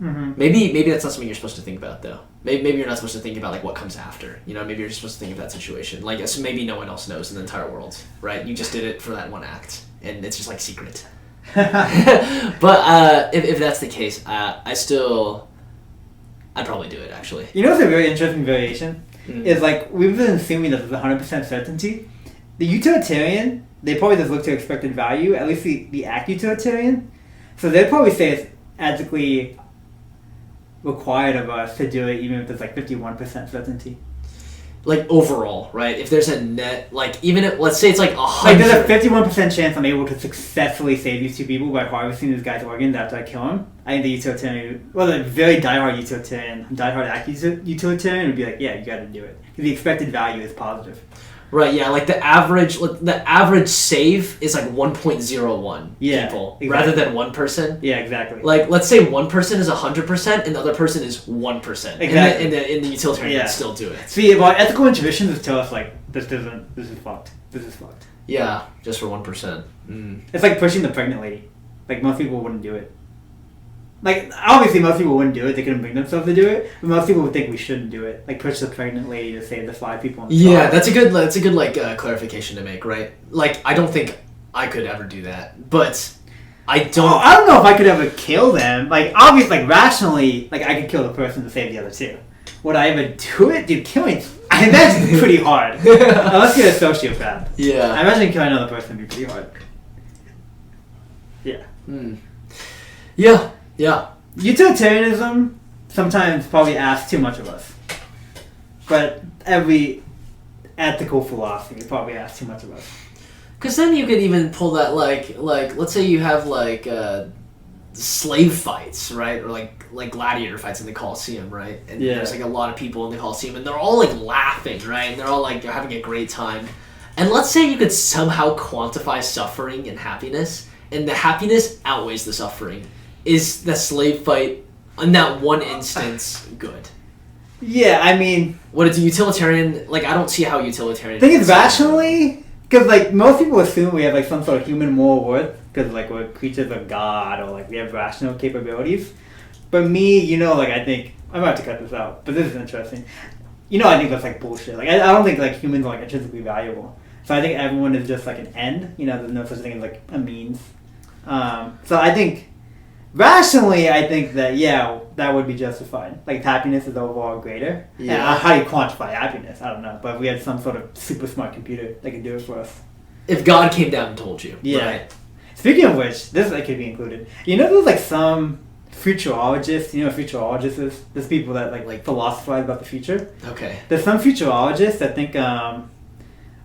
Mm-hmm. Maybe that's not something you're supposed to think about, though. Maybe you're not supposed to think about, like, what comes after. You know, maybe you're just supposed to think of that situation. Like, so maybe no one else knows in the entire world, right? You just did it for that one act, and it's just, like, secret. But if that's the case, I'd probably do it, actually. You know what's a very interesting variation? Is, like, we've been assuming that there's 100% certainty. The utilitarian, they probably just look to expected value, at least the act utilitarian. So they'd probably say it's ethically required of us to do it, even if there's, like, 51% certainty. Like, overall, right? If there's a net, like, even if, let's say it's like 100... Like, there's a 51% chance I'm able to successfully save these 2 people by harvesting this guy's organs after I kill him. I think the utilitarian, well, the very diehard utilitarian, diehard act utilitarian would be like, yeah, you gotta do it. Because the expected value is positive. Right, yeah, like the average save is like 1.01 Yeah, people exactly. rather than one person. Yeah, exactly. Like, let's say one person is 100% and the other person is 1%. Exactly. In the utilitarian, Yeah. would still do it. See, about ethical intuitions is tell us like this is fucked. This is fucked. Yeah, just for 1%. Mm. It's like pushing the pregnant lady. Like most people wouldn't do it. Like obviously most people wouldn't do it. They couldn't bring themselves to do it. But most people would think we shouldn't do it. Like push the pregnant lady to save the 5 people. On the Yeah, spot. that's a good like clarification to make, right? Like, I don't think I could ever do that, but I don't. Oh, I don't know if I could ever kill them. Like obviously, like rationally, like I could kill the person to save the other 2. Would I ever do it? Dude, killing. I mean, that's pretty hard. Unless you're a sociopath. Yeah. I imagine killing another person would be pretty hard. Yeah. Mm. Yeah. Yeah. Utilitarianism sometimes probably asks too much of us. But every ethical philosophy probably asks too much of us. Because then you could even pull that like let's say you have like slave fights, right, or like gladiator fights in the Colosseum, right, and Yeah. there's like a lot of people in the Colosseum and they're all like laughing, right, and they're all like having a great time, and let's say you could somehow quantify suffering and happiness, and the happiness outweighs the suffering. Is the slave fight in that one instance good? Yeah, I mean, What it's a utilitarian, like, I don't see how utilitarian. I think it's rationally, because like most people assume we have like some sort of human moral worth, because like we're creatures of God or like we have rational capabilities. But me, like I think I'm about to cut this out, but this is interesting. I think that's like bullshit. Like I don't think like humans are like intrinsically valuable. So I think everyone is just like an end. There's no such thing as like a means. So I think. Rationally, I think that, that would be justified. Like, happiness is overall greater. Yeah. And how do you quantify happiness? I don't know. But if we had some sort of super smart computer that could do it for us. If God came down and told you. Yeah. Right? Speaking of which, this could be included. There's like some futurologists. You know what futurologists is? There's people that like philosophize about the future. Okay. There's some futurologists that think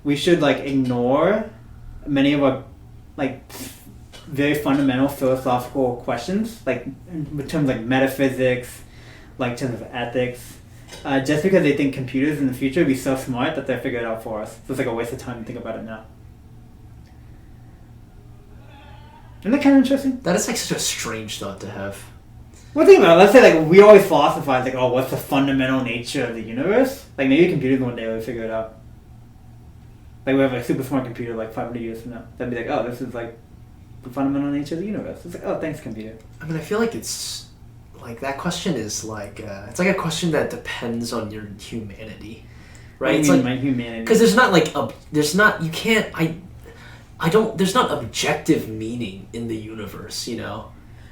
we should like ignore many of our like very fundamental philosophical questions, like in terms of like metaphysics, like in terms of ethics, just because they think computers in the future will be so smart that they'll figure it out for us. So it's like a waste of time to think about it now. Isn't that kind of interesting? That is like such a strange thought to have. Well, think about it. Let's say like we always philosophize like, oh, what's the fundamental nature of the universe? Like maybe computers one day will figure it out. Like we have a super smart computer like 500 years from now. That'd be like, oh, this is like the fundamental nature of the universe. It's like, oh, thanks, computer. I mean, I feel like it's like that question is like it's like a question that depends on your humanity, right? It's like my humanity. Because there's not like there's not you can't I don't there's not objective meaning in the universe,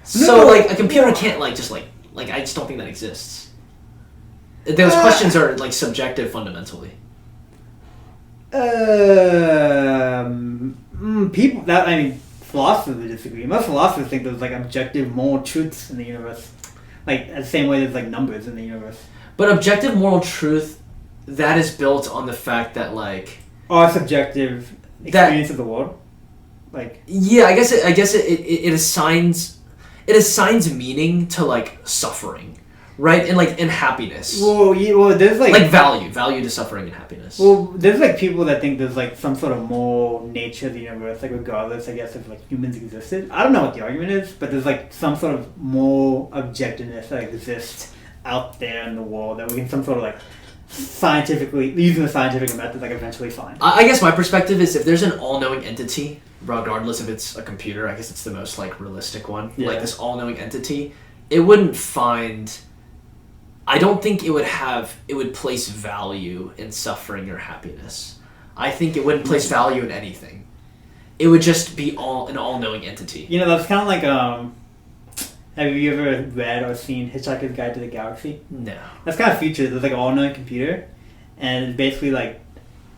So like a computer can't like just like I just don't think that exists. Those questions are like subjective fundamentally. People that philosophers would disagree. Most philosophers think there's like objective moral truths in the universe, like the same way there's like numbers in the universe. But objective moral truth, that is built on the fact that like our subjective experience of the world, like yeah, I guess it assigns meaning to like suffering, right? And like in happiness. Well, there's like value to suffering and happiness. Well, there's like people that think there's like some sort of moral nature of the universe, like regardless, I guess, if like humans existed. I don't know what the argument is, but there's like some sort of moral objectiveness that exists out there in the world that we can some sort of like scientifically, using the scientific method, like eventually find. I guess my perspective is if there's an all-knowing entity, regardless if it's a computer, I guess it's the most like realistic one. Yeah. Like this all-knowing entity, it wouldn't find. I don't think it would place value in suffering or happiness. I think it wouldn't place value in anything. It would just be an all-knowing entity. That's kind of like have you ever read or seen Hitchhiker's Guide to the Galaxy? No. That's kind of future. There's like an all-knowing computer, and it's basically like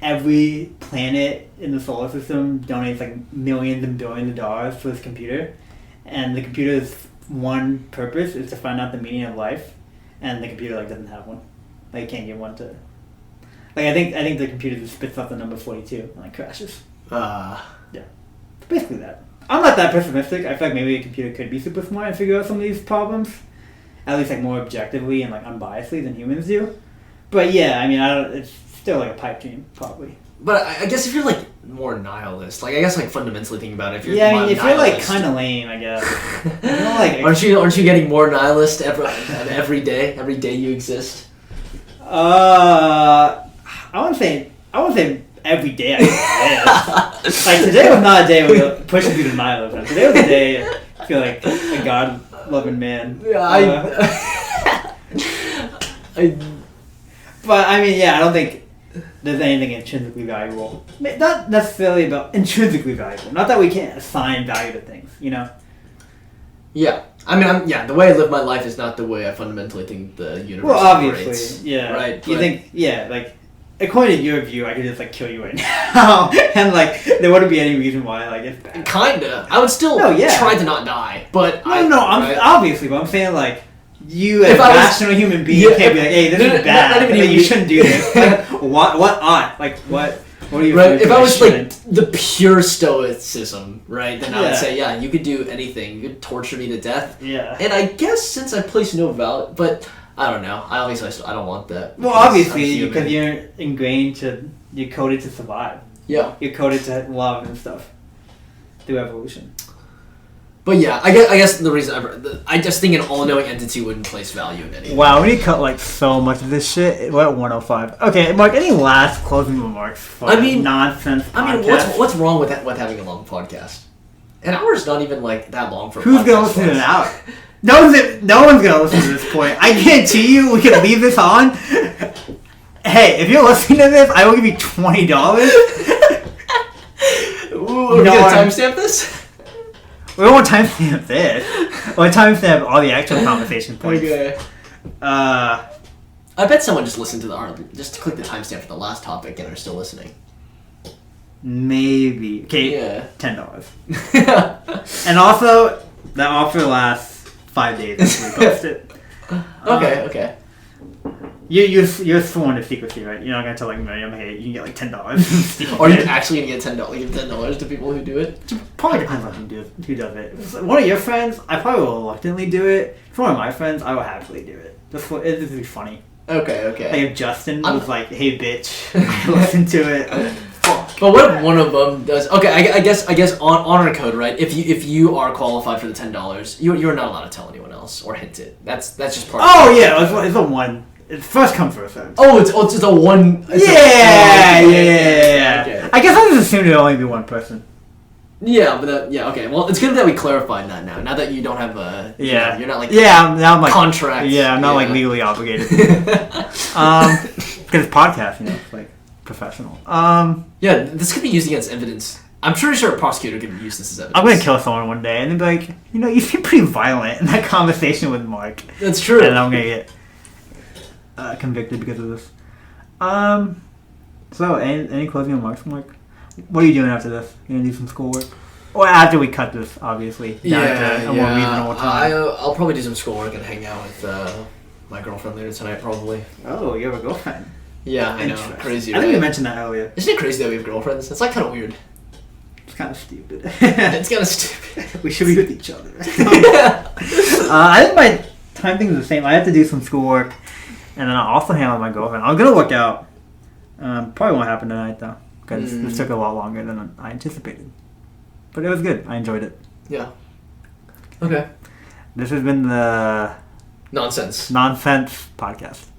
every planet in the solar system donates like millions and billions of dollars to this computer, and the computer's one purpose is to find out the meaning of life. And the computer like doesn't have one. Like, it can't get one to. Like I think the computer just spits out the number 42 and like crashes. Yeah. It's basically that. I'm not that pessimistic. I feel like maybe a computer could be super smart and figure out some of these problems, at least like more objectively and like unbiasedly than humans do. But yeah, I don't. It's Still like a pipe dream, probably. But I guess if you're like more nihilist, like I guess like fundamentally thinking about it, if you're if you're like nihilist- kind of lame, I guess. Like, aren't you getting more nihilist every day you exist? I wouldn't say every day I exist. Like today was not a day where we pushed me to nihilism. Today was a day I feel like a God-loving man. But I mean, yeah, I don't think there's anything intrinsically valuable. Not necessarily about intrinsically valuable. Not that we can't assign value to things, you know? Yeah. I mean, the way I live my life is not the way I fundamentally think the universe operates. Well, obviously, yeah. Right. You think, like, according to your view, I could just, like, kill you right now. And, like, there wouldn't be any reason why, like, it's bad. Kinda. I would still try to not die, but obviously, but I'm saying, like, you as a rational human being can't be like, hey, this is bad. You shouldn't do this. Like, what ought? Like, what are you? Right. If I was like the pure stoicism, right, then I would say, yeah, you could do anything. You could torture me to death. Yeah. And I guess since I place no value, but I don't know. I don't want that. Well, obviously, because you're you're coded to survive. Yeah. You're coded to love and stuff through evolution. But yeah, I guess the reason I just think an all-knowing entity wouldn't place value in anything. Wow, we cut like so much of this shit. We're at 105. Okay, Mark, any last closing remarks for nonsense podcast? I mean, what's wrong with having a long podcast? An hour is not even like that long for a podcast. Who's gonna listen to an hour? No one's gonna listen to this point. I guarantee you we can leave this on. Hey, if you're listening to this, I will give you $20. Ooh, are we gonna timestamp this? We don't want to timestamp this. We'll timestamp all the actual conversation points. Okay. I bet someone just listened to just click the timestamp for the last topic and are still listening. Maybe. Okay. Yeah. $10. And also, that offer lasts 5 days after we post it. Okay. You're sworn to secrecy, right? You're not gonna tell like Miriam, hey, you can get like $10. Are you actually gonna get $10 to people who do it? Probably depends on who does it. If one of your friends, I probably will reluctantly do it. If one of my friends, I will happily do it. This would be funny. Okay. Like if Justin was like, hey bitch, I listen to it. But what if one of them does? Okay, I guess on honor code, right? If you are qualified for the $10, you're not allowed to tell anyone else or hint it. That's just part. Oh yeah, it's a one. It's first come first served. Oh, it's a one. Yeah. Okay. I guess I just assumed it'd only be one person. Yeah, but okay. Well, it's good that we clarified that now. Now that you don't have a you're not like now I'm like contract. Yeah, I'm not like legally obligated. Because it's podcast, it's like professional. Yeah, this could be used against evidence. I'm pretty sure a prosecutor could use this as evidence. I'm gonna kill someone one day, and they'd be like, you seem pretty violent in that conversation with Mark. That's true. And I'm gonna get convicted because of this. So, any closing remarks, Mark? What are you doing after this? You gonna do some schoolwork? Or after we cut this, obviously. Down to a more reasonable time. I'll probably do some schoolwork and hang out with my girlfriend later tonight, probably. Oh, you have a girlfriend? Yeah, I know. Crazy, right? I think we mentioned that earlier. Isn't it crazy that we have girlfriends? It's like kind of weird. It's kind of stupid. It's kind of stupid. We should be with each other. I think my time thing is the same. I have to do some schoolwork. And then I'll also hang out with my girlfriend. I'm going to work out. Probably won't happen tonight, though. Because this took a lot longer than I anticipated. But it was good. I enjoyed it. Yeah. Okay. This has been the Nonsense podcast.